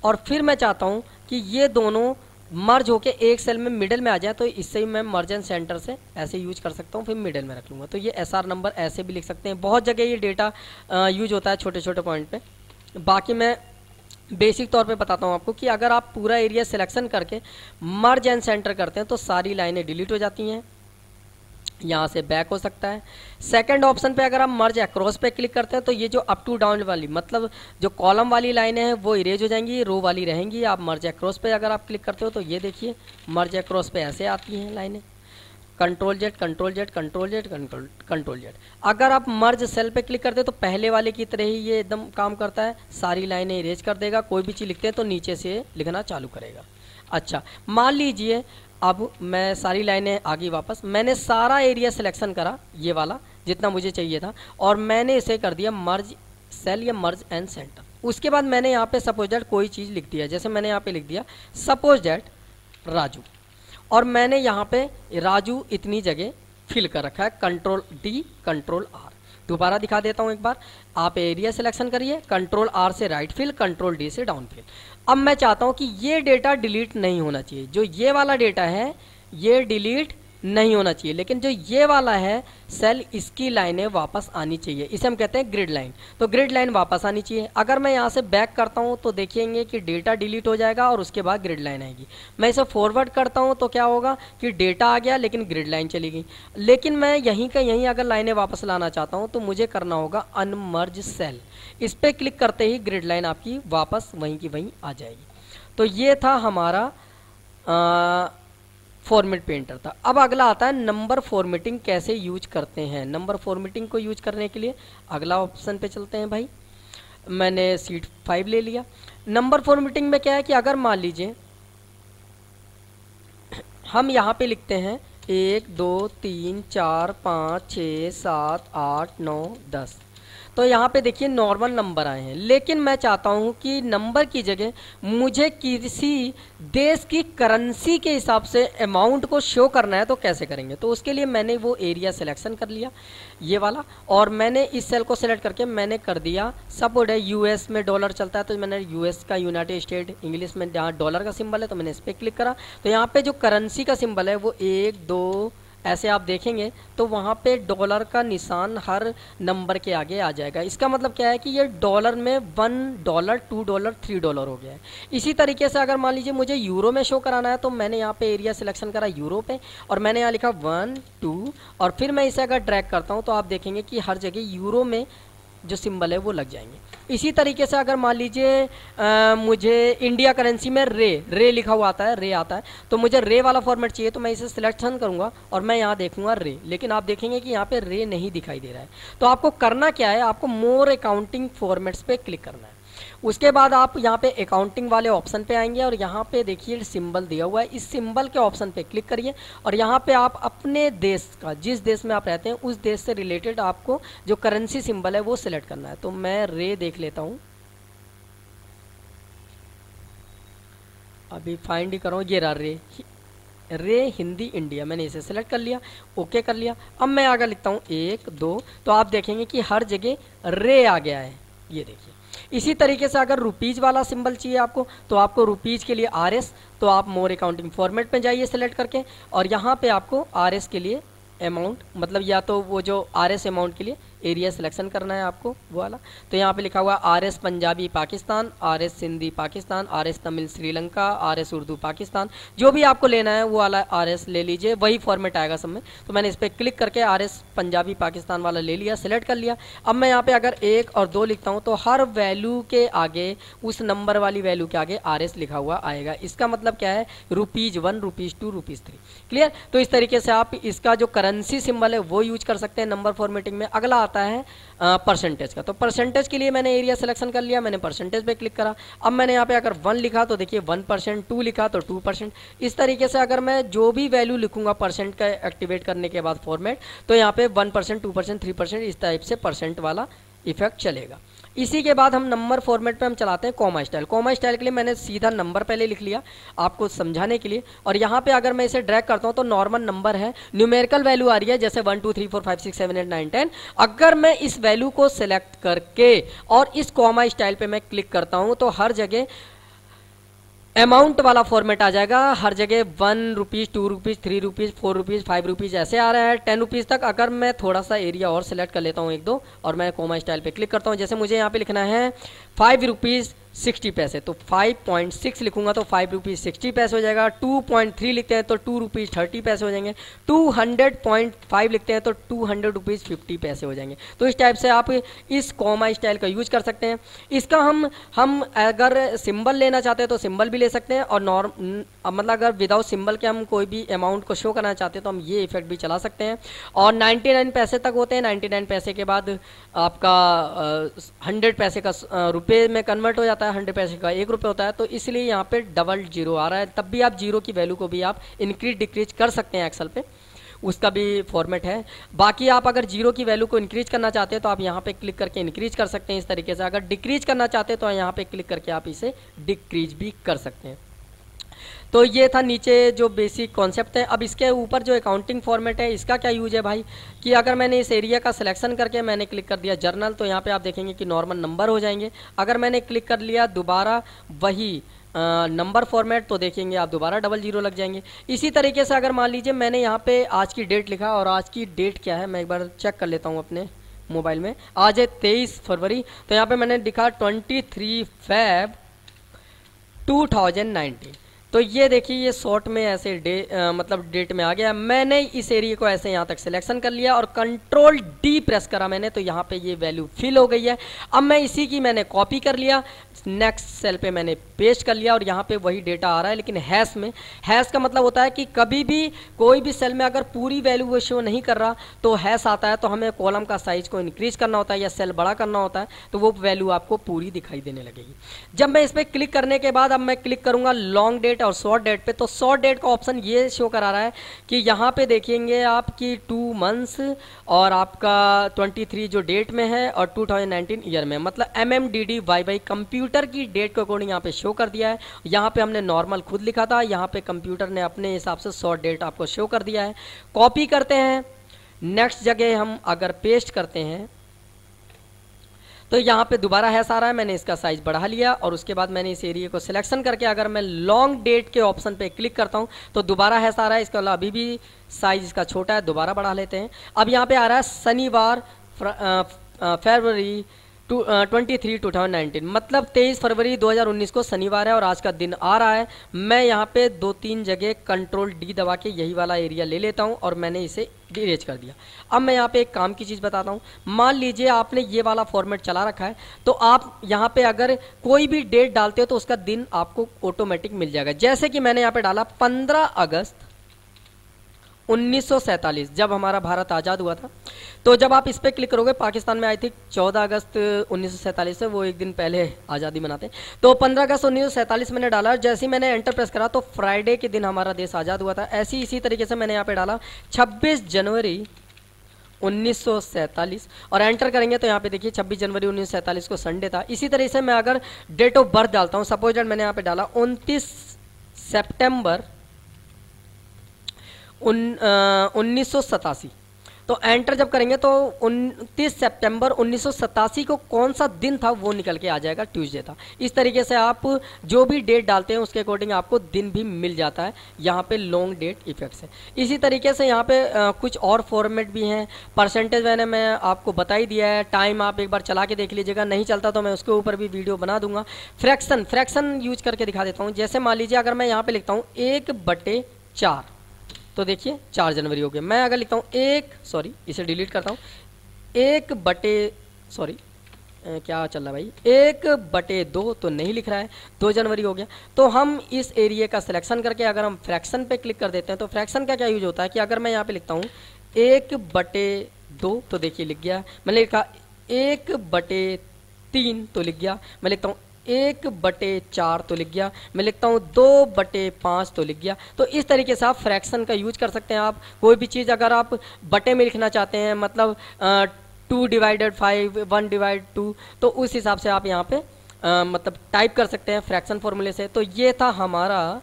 और फिर मैं चाहता हूँ कि ये दोनों मर्ज होके एक सेल में मिडिल में आ जाए, तो इससे ही मैं मर्ज एंड सेंटर से ऐसे यूज कर सकता हूँ, फिर मिडिल में रख लूँगा। तो ये SR नंबर ऐसे भी लिख सकते हैं। बहुत जगह ये डेटा यूज होता है छोटे छोटे पॉइंट पे। बाकी मैं बेसिक तौर पे बताता हूँ आपको कि अगर आप पूरा एरिया सिलेक्शन करके मर्ज एंड सेंटर करते हैं तो सारी लाइनें डिलीट हो जाती हैं, यहाँ से बैक हो सकता है। सेकंड ऑप्शन पे अगर आप मर्ज अक्रॉस पे क्लिक करते हैं तो ये जो अप टू डाउन वाली मतलब जो कॉलम वाली लाइनें हैं वो इरेज हो जाएंगी, रो वाली रहेंगी। आप मर्ज अक्रॉस पे अगर आप क्लिक करते हो तो ये देखिए मर्ज अक्रॉस पे ऐसे आती हैं लाइनें, control Z control Z control Z control Z. अगर आप मर्ज सेल पे क्लिक करते हैं तो पहले वाले की तरह ही ये एकदम काम करता है, सारी लाइनें इरेज कर देगा। कोई भी चीज़ लिखते हैं तो नीचे से लिखना चालू करेगा। अच्छा, मान लीजिए अब मैं सारी लाइनें आ गई वापस, मैंने सारा एरिया सिलेक्शन करा, ये वाला जितना मुझे चाहिए था, और मैंने इसे कर दिया मर्ज सेल या मर्ज एंड सेंटर। उसके बाद मैंने यहाँ पे सपोज दैट कोई चीज़ लिख दिया, जैसे मैंने यहाँ पे लिख दिया सपोज दैट राजू, और मैंने यहाँ पे राजू इतनी जगह फिल कर रखा है, कंट्रोल डी कंट्रोल आर। दोबारा दिखा देता हूँ एक बार, आप एरिया सिलेक्शन करिए, कंट्रोल आर से राइट फिल, कंट्रोल डी से डाउन फिल। अब मैं चाहता हूँ कि ये डेटा डिलीट नहीं होना चाहिए, जो ये वाला डेटा है ये डिलीट नहीं होना चाहिए, लेकिन जो ये वाला है सेल, इसकी लाइनें वापस आनी चाहिए, इसे हम कहते हैं ग्रिड लाइन। तो ग्रिड लाइन वापस आनी चाहिए। अगर मैं यहाँ से बैक करता हूँ तो देखेंगे कि डेटा डिलीट हो जाएगा और उसके बाद ग्रिड लाइन आएगी। मैं इसे फॉरवर्ड करता हूँ तो क्या होगा कि डेटा आ गया लेकिन ग्रिड लाइन चली गई। लेकिन मैं यहीं का यहीं अगर लाइनें वापस लाना चाहता हूँ तो मुझे करना होगा अनमर्ज सेल। इस पर क्लिक करते ही ग्रिड लाइन आपकी वापस वहीं की वहीं आ जाएगी। तो ये था हमारा फॉर्मेट पेंटर था। अब अगला आता है नंबर फॉर्मेटिंग कैसे यूज करते हैं। नंबर फॉर्मेटिंग को यूज करने के लिए अगला ऑप्शन पे चलते हैं भाई। मैंने सीट 5 ले लिया। नंबर फॉर्मेटिंग में क्या है कि अगर मान लीजिए हम यहाँ पे लिखते हैं 1 2 3 4 5 6 7 8 9 10, तो यहाँ पे देखिए नॉर्मल नंबर आए हैं, लेकिन मैं चाहता हूँ कि नंबर की जगह मुझे किसी देश की करेंसी के हिसाब से अमाउंट को शो करना है। तो कैसे करेंगे, तो उसके लिए मैंने वो एरिया सिलेक्शन कर लिया ये वाला, और मैंने इस सेल को सिलेक्ट करके मैंने कर दिया सपोज है यूएस में डॉलर चलता है तो मैंने यूएस का यूनाइटेड स्टेट, इंग्लिश में जहाँ डॉलर का सिंबल है तो मैंने इस पर क्लिक करा। तो यहाँ पे जो करेंसी का सिंबल है वो 1 2 ऐसे आप देखेंगे तो वहाँ पे डॉलर का निशान हर नंबर के आगे आ जाएगा। इसका मतलब क्या है कि ये डॉलर में $1 $2 $3 हो गया है। इसी तरीके से अगर मान लीजिए मुझे यूरो में शो कराना है तो मैंने यहाँ पे एरिया सिलेक्शन करा यूरो पे, और मैंने यहाँ लिखा 1 2, और फिर मैं इसे अगर ड्रैग करता हूँ तो आप देखेंगे कि हर जगह यूरो में जो सिंबल है वो लग जाएंगे। इसी तरीके से अगर मान लीजिए मुझे इंडिया करेंसी में रे लिखा हुआ आता है, रे आता है, तो मुझे रे वाला फॉर्मेट चाहिए तो मैं इसे सिलेक्शन करूंगा और मैं यहाँ देखूंगा रे, लेकिन आप देखेंगे कि यहाँ पे रे नहीं दिखाई दे रहा है। तो आपको करना क्या है, आपको मोर अकाउंटिंग फॉर्मेट्स पे क्लिक करना है। उसके बाद आप यहाँ पे अकाउंटिंग वाले ऑप्शन पे आएंगे और यहाँ पे देखिए सिंबल दिया हुआ है, इस सिंबल के ऑप्शन पे क्लिक करिए और यहाँ पे आप अपने देश का, जिस देश में आप रहते हैं उस देश से रिलेटेड आपको जो करेंसी सिंबल है वो सिलेक्ट करना है। तो मैं रे देख लेता हूँ, अभी फाइंड ही करो, ये रहा रे हिंदी इंडिया, मैंने इसे सिलेक्ट कर लिया, ओके कर लिया। अब मैं आगे लिखता हूँ 1 2, तो आप देखेंगे कि हर जगह रे आ गया है, ये देखिए। इसी तरीके से अगर रुपीज वाला सिंबल चाहिए आपको तो आपको रुपीज के लिए RS, तो आप मोर अकाउंटिंग फॉर्मेट में जाइए सेलेक्ट करके, और यहाँ पे आपको RS के लिए अमाउंट, मतलब या तो वो जो RS अमाउंट के लिए एरिया सिलेक्शन करना है आपको वो वाला। तो यहाँ पे लिखा हुआ RS Punjabi Pakistan, RS Sindhi Pakistan, RS Tamil Sri Lanka, RS Urdu Pakistan, जो भी आपको लेना है वो वाला RS ले लीजिए, वही फॉर्मेट आएगा सब में। तो मैंने इस पर क्लिक करके RS पंजाबी पाकिस्तान वाला ले लिया, सिलेक्ट कर लिया। अब मैं यहाँ पे अगर 1 और 2 लिखता हूँ तो हर वैल्यू के आगे, उस नंबर वाली वैल्यू के आगे RS लिखा हुआ आएगा। इसका मतलब क्या है, ₹1, ₹2, ₹3। क्लियर। तो इस तरीके से आप इसका जो करेंसी सिंबल है वो यूज कर सकते हैं नंबर फॉर्मेटिंग में। अगला आता है परसेंटेज का। तो परसेंटेज के लिए मैंने एरिया सिलेक्शन कर लिया, मैंने परसेंटेज पे क्लिक करा। अब मैंने यहाँ पे अगर 1 लिखा तो देखिए 1%, 2 लिखा तो 2%। इस तरीके से अगर मैं जो भी वैल्यू लिखूंगा परसेंट का एक्टिवेट करने के बाद फॉर्मेट, तो यहाँ पे 1%, 2%, 3% इस टाइप से परसेंट वाला इफेक्ट चलेगा। इसी के बाद हम नंबर फॉर्मेट पे हम चलाते हैं कॉमा स्टाइल। कॉमा स्टाइल के लिए मैंने सीधा नंबर पहले लिख लिया आपको समझाने के लिए, और यहाँ पे अगर मैं इसे ड्रैग करता हूँ तो नॉर्मल नंबर है, न्यूमेरिकल वैल्यू आ रही है जैसे 1 2 3 4 5 6 7 8 9 10। अगर मैं इस वैल्यू को सिलेक्ट करके और इस कॉमा स्टाइल पे मैं क्लिक करता हूँ तो हर जगह अमाउंट वाला फॉर्मेट आ जाएगा। हर जगह ₹1, ₹2, ₹3, ₹4, ₹5 ऐसे आ रहा है, ₹10 तक। अगर मैं थोड़ा सा एरिया और सिलेक्ट कर लेता हूँ 1 2 और मैं कॉमा स्टाइल पे क्लिक करता हूँ, जैसे मुझे यहाँ पे लिखना है ₹5.60, तो 5.6 लिखूंगा तो ₹5.60 हो जाएगा। 2.3 लिखते हैं तो ₹2.30 हो जाएंगे। 200.5 लिखते हैं तो ₹200.50 हो जाएंगे। तो इस टाइप से आप इस कॉमा स्टाइल का यूज कर सकते हैं। इसका हम अगर सिंबल लेना चाहते हैं तो सिंबल भी ले सकते हैं, और मतलब अगर विदाउट सिंबल के हम कोई भी अमाउंट को शो करना चाहते हैं तो हम ये इफेक्ट भी चला सकते हैं। और 99 पैसे तक होते हैं। 99 पैसे के बाद आपका 100 पैसे का रुपए में कन्वर्ट हो जाता है। आता है, 100 पैसे का 1 रुपये होता है, तो इसलिए यहाँ पे डबल जीरो आ रहा है। तब भी आप जीरो की वैल्यू को भी आप इंक्रीज डिक्रीज कर सकते हैं एक्सेल पे, उसका भी फॉर्मेट है। बाकी आप अगर जीरो की वैल्यू को इंक्रीज करना चाहते हैं तो आप यहाँ पे क्लिक करके इंक्रीज कर सकते हैं इस तरीके से। अगर डिक्रीज करना चाहते हैं तो यहाँ पे क्लिक करके आप इसे डिक्रीज भी कर सकते हैं। तो ये था नीचे जो बेसिक कॉन्सेप्ट है। अब इसके ऊपर जो अकाउंटिंग फॉर्मेट है इसका क्या यूज है भाई, कि अगर मैंने इस एरिया का सिलेक्शन करके मैंने क्लिक कर दिया जर्नल, तो यहाँ पे आप देखेंगे कि नॉर्मल नंबर हो जाएंगे। अगर मैंने क्लिक कर लिया दोबारा वही नंबर फॉर्मेट, तो देखेंगे आप दोबारा डबल जीरो लग जाएंगे। इसी तरीके से अगर मान लीजिए मैंने यहाँ पे आज की डेट लिखा, और आज की डेट क्या है मैं एक बार चेक कर लेता हूँ अपने मोबाइल में। आज है 23 फरवरी, तो यहाँ पे मैंने लिखा 23 Feb 2019। तो ये देखिए ये शॉर्ट में ऐसे मतलब डेट में आ गया। मैंने इस एरिया को ऐसे यहाँ तक सिलेक्शन कर लिया और कंट्रोल डी प्रेस करा मैंने, तो यहाँ पे ये वैल्यू फिल हो गई है। अब मैं इसी की मैंने कॉपी कर लिया, नेक्स्ट सेल पे मैंने पेस्ट कर लिया और यहाँ पे वही डेटा आ रहा है, लेकिन हैश में। हैश का मतलब होता है कि कभी भी कोई भी सेल में अगर पूरी वैल्यू वो शो नहीं कर रहा तो हैश आता है, तो हमें कॉलम का साइज को इंक्रीज करना होता है या सेल बड़ा करना होता है, तो वो वैल्यू आपको पूरी दिखाई देने लगेगी। जब मैं इस पर क्लिक करने के बाद अब मैं क्लिक करूंगा लॉन्ग डेट और शॉर्ट डेट पे, तो शॉर्ट डेट का ऑप्शन ये शो करा रहा है कि यहाँ पे देखेंगे आपकी 2 मंथ्स और आपका 23 जो डेट में है और 2019 ईयर में, मतलब MMDDYY कंप्यूटर की डेट के अकॉर्डिंग यहाँ पे शो कर दिया है। यहाँ पे हमने नॉर्मल खुद लिखा था, यहाँ पे कंप्यूटर ने अपने हिसाब से शॉर्ट डेट आपको शो कर दिया है। कॉपी करते हैं, नेक्स्ट जगह हम अगर पेस्ट करते हैं तो यहाँ पे दोबारा हैश आ रहा है। मैंने इसका साइज बढ़ा लिया और उसके बाद मैंने इस एरिया को सिलेक्शन करके अगर मैं लॉन्ग डेट के ऑप्शन पे क्लिक करता हूँ तो दोबारा हैश आ रहा है। इसका अभी भी साइज इसका छोटा है, दोबारा बढ़ा लेते हैं। अब यहाँ पे आ रहा है शनिवार फरवरी 23 2019, मतलब 23 फरवरी 2019 को शनिवार है और आज का दिन आ रहा है। मैं यहाँ पे 2-3 जगह कंट्रोल डी दबा के यही वाला एरिया ले लेता हूँ और मैंने इसे इरेज कर दिया। अब मैं यहाँ पे एक काम की चीज़ बताता हूँ। मान लीजिए आपने ये वाला फॉर्मेट चला रखा है, तो आप यहाँ पे अगर कोई भी डेट डालते हो तो उसका दिन आपको ऑटोमेटिक मिल जाएगा। जैसे कि मैंने यहाँ पे डाला 15 अगस्त 1947, जब हमारा भारत आज़ाद हुआ था। तो जब आप इस पर क्लिक करोगे, पाकिस्तान में आई थी 14 अगस्त 1947 से, वो एक दिन पहले आज़ादी मनाते हैं। तो 15 अगस्त 1947 मैंने डाला। जैसे ही मैंने एंटर प्रेस करा तो फ्राइडे के दिन हमारा देश आज़ाद हुआ था। ऐसे इसी तरीके से मैंने यहाँ पे डाला 26 जनवरी 1947 और एंटर करेंगे तो यहाँ पे देखिए 26 जनवरी 1947 को संडे था। इसी तरह से मैं अगर डेट ऑफ बर्थ डालता हूँ, सपोज दैट मैंने यहाँ पे डाला 29 सितंबर 1987, तो एंटर जब करेंगे तो 29 सितंबर 1987 को कौन सा दिन था वो निकल के आ जाएगा, ट्यूसडे था। इस तरीके से आप जो भी डेट डालते हैं उसके अकॉर्डिंग आपको दिन भी मिल जाता है यहाँ पे लॉन्ग डेट इफेक्ट से। इसी तरीके से यहाँ पे कुछ और फॉर्मेट भी हैं। परसेंटेज मैं आपको बता ही दिया है। टाइम आप एक बार चला के देख लीजिएगा, नहीं चलता तो मैं उसके ऊपर भी वीडियो बना दूंगा। फ्रैक्शन यूज करके दिखा देता हूँ। जैसे मान लीजिए अगर मैं यहाँ पे लिखता हूँ 1/4, तो देखिए 4 जनवरी हो गया। मैं अगर लिखता हूँ इसे डिलीट करता हूँ, क्या चल रहा है भाई, 1/2, तो नहीं लिख रहा है, 2 जनवरी हो गया। तो हम इस एरिया का सिलेक्शन करके अगर हम फ्रैक्शन पे क्लिक कर देते हैं तो फ्रैक्शन का क्या यूज होता है कि अगर मैं यहाँ पे लिखता हूँ 1/2, तो देखिए लिख गया। मैंने लिखा 1/3, तो लिख गया। मैं लिखता हूँ 1/4, तो लिख गया। मैं लिखता हूँ 2/5, तो लिख गया। तो इस तरीके से आप फ्रैक्शन का यूज कर सकते हैं। आप कोई भी चीज़ अगर आप बटे में लिखना चाहते हैं, मतलब 2/5, 1/2, तो उस हिसाब से आप यहाँ पे मतलब टाइप कर सकते हैं फ्रैक्शन फॉर्मूले से। तो ये था हमारा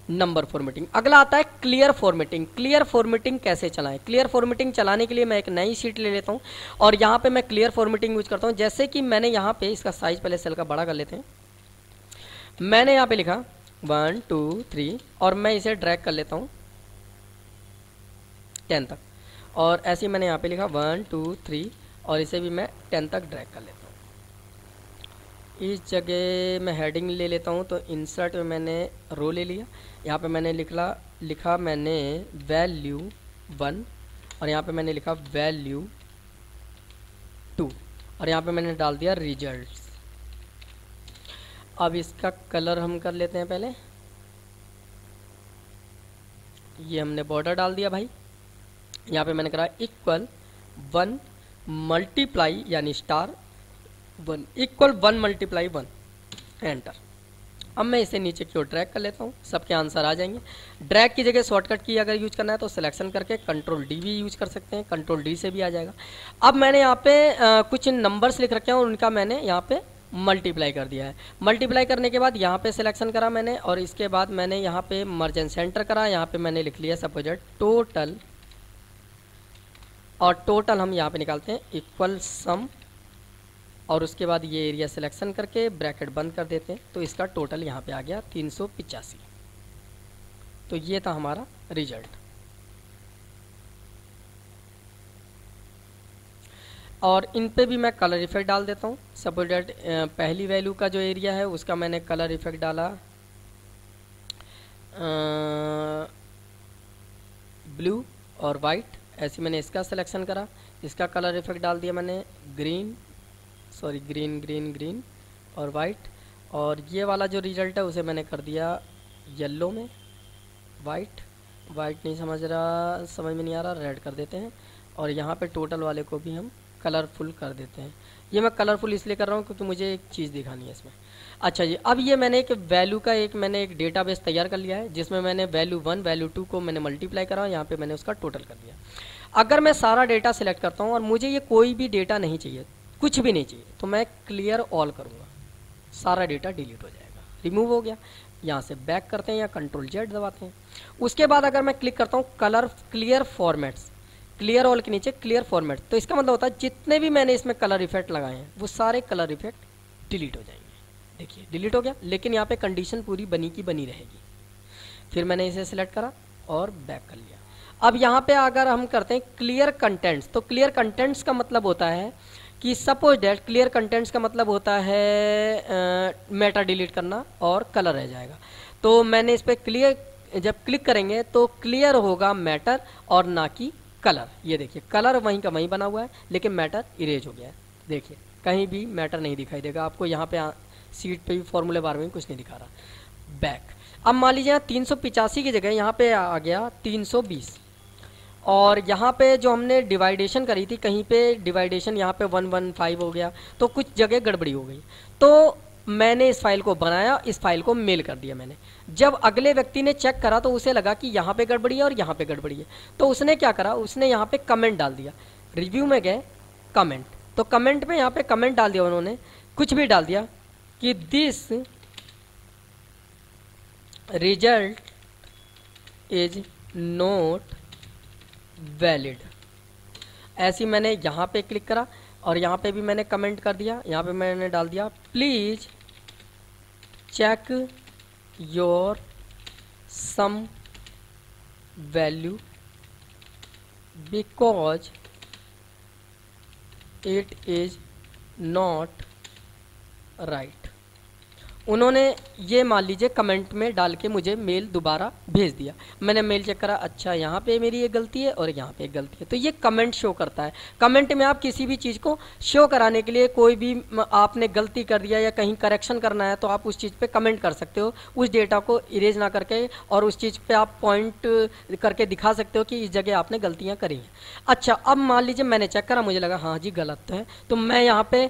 नंबर फॉर्मेटिंग। अगला आता है क्लियर फॉर्मेटिंग। क्लियर फॉर्मेटिंग कैसे चलाएं? क्लियर फॉर्मेटिंग चलाने के लिए मैं एक नई शीट ले लेता हूं और यहां पे मैं क्लियर फॉर्मेटिंग यूज करता हूं। जैसे कि मैंने यहां पे इसका साइज पहले सेल का बड़ा कर लेते हैं। मैंने यहां पे लिखा 1 2 3 और मैं इसे ड्रैग कर लेता हूं 10 तक, और ऐसे ही मैंने यहां पे लिखा 1 2 3 और इसे भी मैं 10 तक ड्रैग कर लेता हूं। इस जगह मैं हेडिंग ले लेता हूं, तो इंसर्ट में मैंने रो ले लिया। यहाँ पे मैंने लिखा मैंने वैल्यू 1 और यहाँ पे मैंने लिखा वैल्यू 2 और यहाँ पे मैंने डाल दिया रिजल्ट्स। अब इसका कलर हम कर लेते हैं पहले। ये हमने बॉर्डर डाल दिया भाई। यहाँ पे मैंने करा इक्वल 1 मल्टीप्लाई यानी स्टार 1 इक्वल 1 मल्टीप्लाई 1, एंटर। अब मैं इसे नीचे की ओर ड्रैग कर लेता हूँ, सबके आंसर आ जाएंगे। ड्रैग की जगह शॉर्टकट की अगर यूज करना है तो सिलेक्शन करके कंट्रोल डी भी यूज कर सकते हैं, कंट्रोल डी से भी आ जाएगा। अब मैंने यहाँ पे कुछ नंबर्स लिख रखे हैं और उनका मैंने यहाँ पे मल्टीप्लाई कर दिया है। मल्टीप्लाई करने के बाद यहाँ पे सिलेक्शन करा मैंने और इसके बाद मैंने यहाँ पे मर्ज एंड सेंटर करा। यहाँ पे मैंने लिख लिया सपोज टोटल, और टोटल हम यहाँ पे निकालते हैं इक्वल सम, और उसके बाद ये एरिया सिलेक्शन करके ब्रैकेट बंद कर देते हैं। तो इसका टोटल यहाँ पे आ गया 385। तो ये था हमारा रिजल्ट। और इन पे भी मैं कलर इफेक्ट डाल देता हूँ। सपोज डेट पहली वैल्यू का जो एरिया है उसका मैंने कलर इफेक्ट डाला ब्लू और वाइट, ऐसे मैंने इसका सिलेक्शन करा। इसका कलर इफेक्ट डाल दिया मैंने ग्रीन ग्रीन और वाइट। और ये वाला जो रिजल्ट है उसे मैंने कर दिया येलो में, वाइट नहीं समझ में नहीं आ रहा, रेड कर देते हैं। और यहाँ पे टोटल वाले को भी हम कलरफुल कर देते हैं। ये मैं कलरफुल इसलिए कर रहा हूँ क्योंकि मुझे एक चीज़ दिखानी है इसमें। अच्छा जी, अब ये मैंने एक वैल्यू का एक डेटाबेस तैयार कर लिया है जिसमें मैंने वैल्यू 1 वैल्यू 2 को मैंने मल्टीप्लाई करा, यहाँ पे मैंने उसका टोटल कर दिया। अगर मैं सारा डेटा सिलेक्ट करता हूँ और मुझे ये कोई भी डेटा नहीं चाहिए, कुछ भी नहीं चाहिए, तो मैं क्लियर ऑल करूँगा, सारा डेटा डिलीट हो जाएगा, रिमूव हो गया। यहाँ से बैक करते हैं या कंट्रोल जेड दबाते हैं। उसके बाद अगर मैं क्लिक करता हूँ colour clear formats, clear all के नीचे क्लियर फॉर्मेट, तो इसका मतलब होता है जितने भी मैंने इसमें कलर इफेक्ट लगाए हैं वो सारे कलर इफेक्ट डिलीट हो जाएंगे। देखिए डिलीट हो गया, लेकिन यहाँ पे कंडीशन पूरी बनी की बनी रहेगी। फिर मैंने इसे सिलेक्ट करा और बैक कर लिया। अब यहाँ पे अगर हम करते हैं क्लियर कंटेंट्स, तो क्लियर कंटेंट्स का मतलब होता है कि सपोज डेट क्लियर कंटेंट्स का मतलब होता है मेटा डिलीट करना और कलर रह जाएगा। तो मैंने इस पर क्लियर जब क्लिक करेंगे तो क्लियर होगा मैटर और ना कि कलर। ये देखिए कलर वहीं का वहीं बना हुआ है लेकिन मैटर इरेज हो गया है। देखिए कहीं भी मैटर नहीं दिखाई देगा आपको, यहाँ पे सीट पे भी फॉर्मूले बार में कुछ नहीं दिखा रहा। बैक। अब मान लीजिए 385 की जगह यहाँ पे आ गया 320, और यहाँ पे जो हमने डिवाइडेशन करी थी कहीं पे डिवाइडेशन यहाँ पे 115 हो गया, तो कुछ जगह गड़बड़ी हो गई। तो मैंने इस फाइल को बनाया, इस फाइल को मेल कर दिया मैंने। जब अगले व्यक्ति ने चेक करा तो उसे लगा कि यहाँ पे गड़बड़ी है और यहाँ पे गड़बड़ी है, तो उसने क्या करा, उसने यहाँ पे कमेंट डाल दिया। रिव्यू में गए कमेंट, तो कमेंट में यहाँ पे कमेंट डाल दिया, उन्होंने कुछ भी डाल दिया कि this result is not valid. ऐसी मैंने यहाँ पे क्लिक करा और यहाँ पे भी मैंने कमेंट कर दिया। यहाँ पे मैंने डाल दिया please check your sum value because it is not right. उन्होंने ये मान लीजिए कमेंट में डाल के मुझे मेल दोबारा भेज दिया। मैंने मेल चेक करा, अच्छा यहाँ पे मेरी एक गलती है और यहाँ पे एक गलती है। तो ये कमेंट शो करता है। कमेंट में आप किसी भी चीज़ को शो कराने के लिए, कोई भी आपने गलती कर दिया या कहीं करेक्शन करना है तो आप उस चीज़ पे कमेंट कर सकते हो, उस डेटा को इरेज ना करके, और उस चीज़ पे आप पॉइंट करके दिखा सकते हो कि इस जगह आपने गलतियाँ करी हैं। अच्छा, अब मान लीजिए मैंने चेक करा, मुझे लगा हाँ जी गलत है, तो मैं यहाँ पे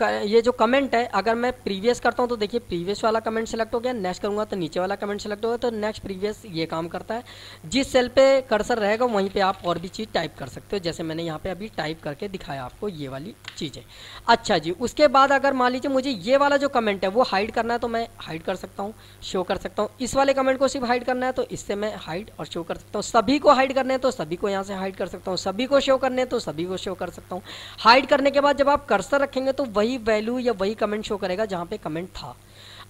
ये जो कमेंट है अगर मैं प्रीवियस करता हूँ तो देखिए प्रीवियस वाला कमेंट सेलेक्ट हो गया, नेक्स्ट करूँगा तो नीचे वाला कमेंट सेलेक्ट होगा, तो नेक्स्ट प्रीवियस ये काम करता है। जिस सेल पे कर्सर रहेगा वहीं पे आप और भी चीज़ टाइप कर सकते हो, जैसे मैंने यहाँ पे अभी टाइप करके दिखाया आपको ये वाली चीज़ें। अच्छा जी, उसके बाद अगर मान लीजिए मुझे ये वाला जो कमेंट है वो हाइड करना है तो मैं हाइड कर सकता हूँ, शो कर सकता हूँ। इस वाले कमेंट को सिर्फ हाइड करना है तो इससे मैं हाइड और शो कर सकता हूँ। सभी को हाइड करने हैं तो सभी को यहाँ से हाइड कर सकता हूँ, सभी को शो करने हैं तो सभी को शो कर सकता हूँ। हाइड करने के बाद जब आप कर्सर रखेंगे तो वही वैल्यू या वही कमेंट शो करेगा जहाँ पे कमेंट था,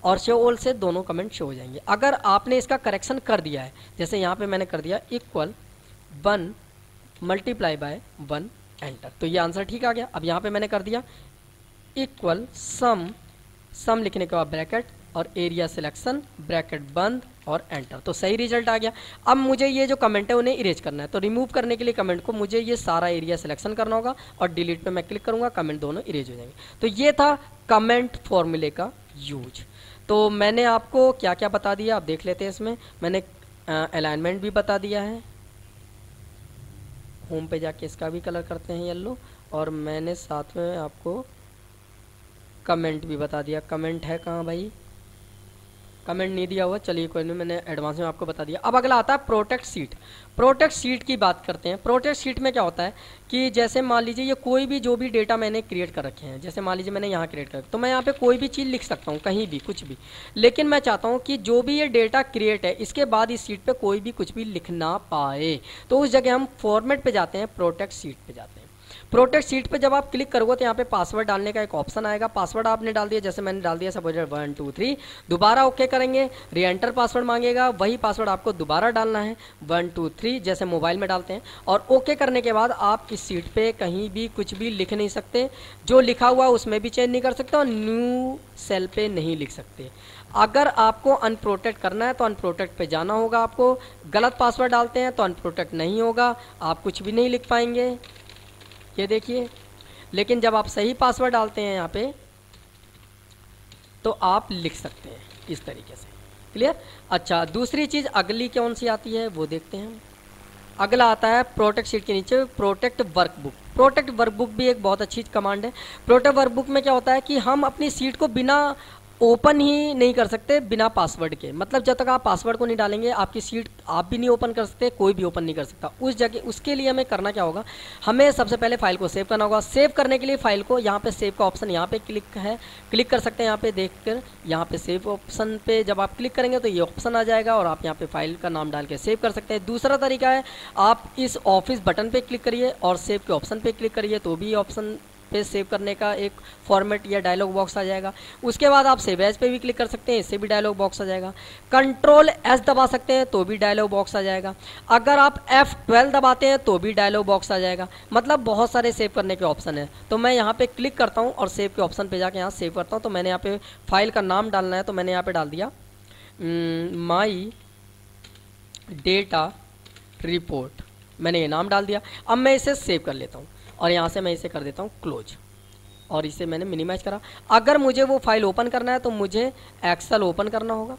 और शो ऑल से दोनों कमेंट शो हो जाएंगे। अगर आपने इसका करेक्शन कर दिया है, जैसे यहाँ पे मैंने कर दिया इक्वल 1 मल्टीप्लाई बाय 1 एंटर, तो ये आंसर ठीक आ गया। अब यहाँ पे मैंने कर दिया इक्वल सम लिखने के बाद ब्रैकेट और एरिया सिलेक्शन, ब्रैकेट बंद और एंटर, तो सही रिजल्ट आ गया। अब मुझे ये जो कमेंट है उन्हें इरेज करना है, तो रिमूव करने के लिए कमेंट को मुझे ये सारा एरिया सिलेक्शन करना होगा और डिलीट पे मैं क्लिक करूंगा, कमेंट दोनों इरेज हो जाएंगे। तो ये था कमेंट फॉर्मूले का यूज। तो मैंने आपको क्या क्या बता दिया, आप देख लेते हैं। इसमें मैंने अलाइनमेंट भी बता दिया है, होम पे जाके इसका भी कलर करते हैं येलो, और मैंने साथ में आपको कमेंट भी बता दिया। कमेंट है कहाँ भाई, कमेंट नहीं दिया हुआ, चलिए कोई नहीं, मैंने एडवांस में आपको बता दिया। अब अगला आता है प्रोटेक्ट सीट। प्रोटेक्ट सीट की बात करते हैं। प्रोटेक्ट सीट में क्या होता है कि जैसे मान लीजिए ये कोई भी जो भी डेटा मैंने क्रिएट कर रखे हैं, जैसे मान लीजिए मैंने यहाँ क्रिएट कर, तो मैं यहाँ पे कोई भी चीज़ लिख सकता हूँ कहीं भी कुछ भी, लेकिन मैं चाहता हूँ कि जो भी ये डेटा क्रिएट है इसके बाद इस सीट पर कोई भी कुछ भी लिख ना पाए, तो उस जगह हम फॉर्मेट पर जाते हैं, प्रोटेक्ट सीट पर जाते हैं। प्रोटेक्ट सीट पे जब आप क्लिक करोगे तो यहाँ पे पासवर्ड डालने का एक ऑप्शन आएगा। पासवर्ड आपने डाल दिया, जैसे मैंने डाल दिया सपोज 1 2 3, दोबारा ओके करेंगे, री एंटर पासवर्ड मांगेगा, वही पासवर्ड आपको दोबारा डालना है 1 2 3 जैसे मोबाइल में डालते हैं, और ओके करने के बाद आप इस सीट पे कहीं भी कुछ भी लिख नहीं सकते, जो लिखा हुआ उसमें भी चेंज नहीं कर सकते और न्यू सेल पे नहीं लिख सकते। अगर आपको अनप्रोटेक्ट करना है तो अनप्रोटेक्ट पे जाना होगा आपको। गलत पासवर्ड डालते हैं तो अनप्रोटेक्ट नहीं होगा, आप कुछ भी नहीं लिख पाएंगे, ये देखिए। लेकिन जब आप सही पासवर्ड डालते हैं यहाँ पे तो आप लिख सकते हैं इस तरीके से। क्लियर? अच्छा, दूसरी चीज़ अगली कौन सी आती है वो देखते हैं। अगला आता है प्रोटेक्ट सीट के नीचे प्रोटेक्ट वर्कबुक। प्रोटेक्ट वर्कबुक भी एक बहुत अच्छी कमांड है। प्रोटेक्ट वर्कबुक में क्या होता है कि हम अपनी सीट को बिना ओपन ही नहीं कर सकते बिना पासवर्ड के, मतलब जब तक आप पासवर्ड को नहीं डालेंगे आपकी सीट आप भी नहीं ओपन कर सकते, कोई भी ओपन नहीं कर सकता। उस जगह उसके लिए हमें करना क्या होगा, हमें सबसे पहले फाइल को सेव करना होगा। सेव करने के लिए फाइल को यहाँ पे सेव का ऑप्शन यहाँ पे क्लिक कर सकते हैं। यहाँ पे देखकर यहाँ पे सेव ऑप्शन पे जब आप क्लिक करेंगे तो ये ऑप्शन आ जाएगा और आप यहाँ पे फाइल का नाम डाल के सेव कर सकते हैं। दूसरा तरीका है आप इस ऑफिस बटन पे क्लिक करिए और सेव के ऑप्शन पे क्लिक करिए, तो भी ऑप्शन पे सेव करने का एक फॉर्मेट या डायलॉग बॉक्स आ जाएगा। उसके बाद आप सेव एज पे भी क्लिक कर सकते हैं, इससे भी डायलॉग बॉक्स आ जाएगा। कंट्रोल एस दबा सकते हैं तो भी डायलॉग बॉक्स आ जाएगा। अगर आप F12 दबाते हैं तो भी डायलॉग बॉक्स आ जाएगा। मतलब बहुत सारे सेव करने के ऑप्शन है। तो मैं यहाँ पे क्लिक करता हूँ और सेव के ऑप्शन पे जाके यहाँ सेव करता हूँ। तो मैंने यहाँ पे फाइल का नाम डालना है तो मैंने यहाँ पे डाल दिया माई डेटा रिपोर्ट, मैंने ये नाम डाल दिया। अब मैं इसे सेव कर लेता हूँ और यहाँ से मैं इसे कर देता हूँ क्लोज और इसे मैंने मिनिमाइज करा। अगर मुझे वो फाइल ओपन करना है तो मुझे एक्सेल ओपन करना होगा।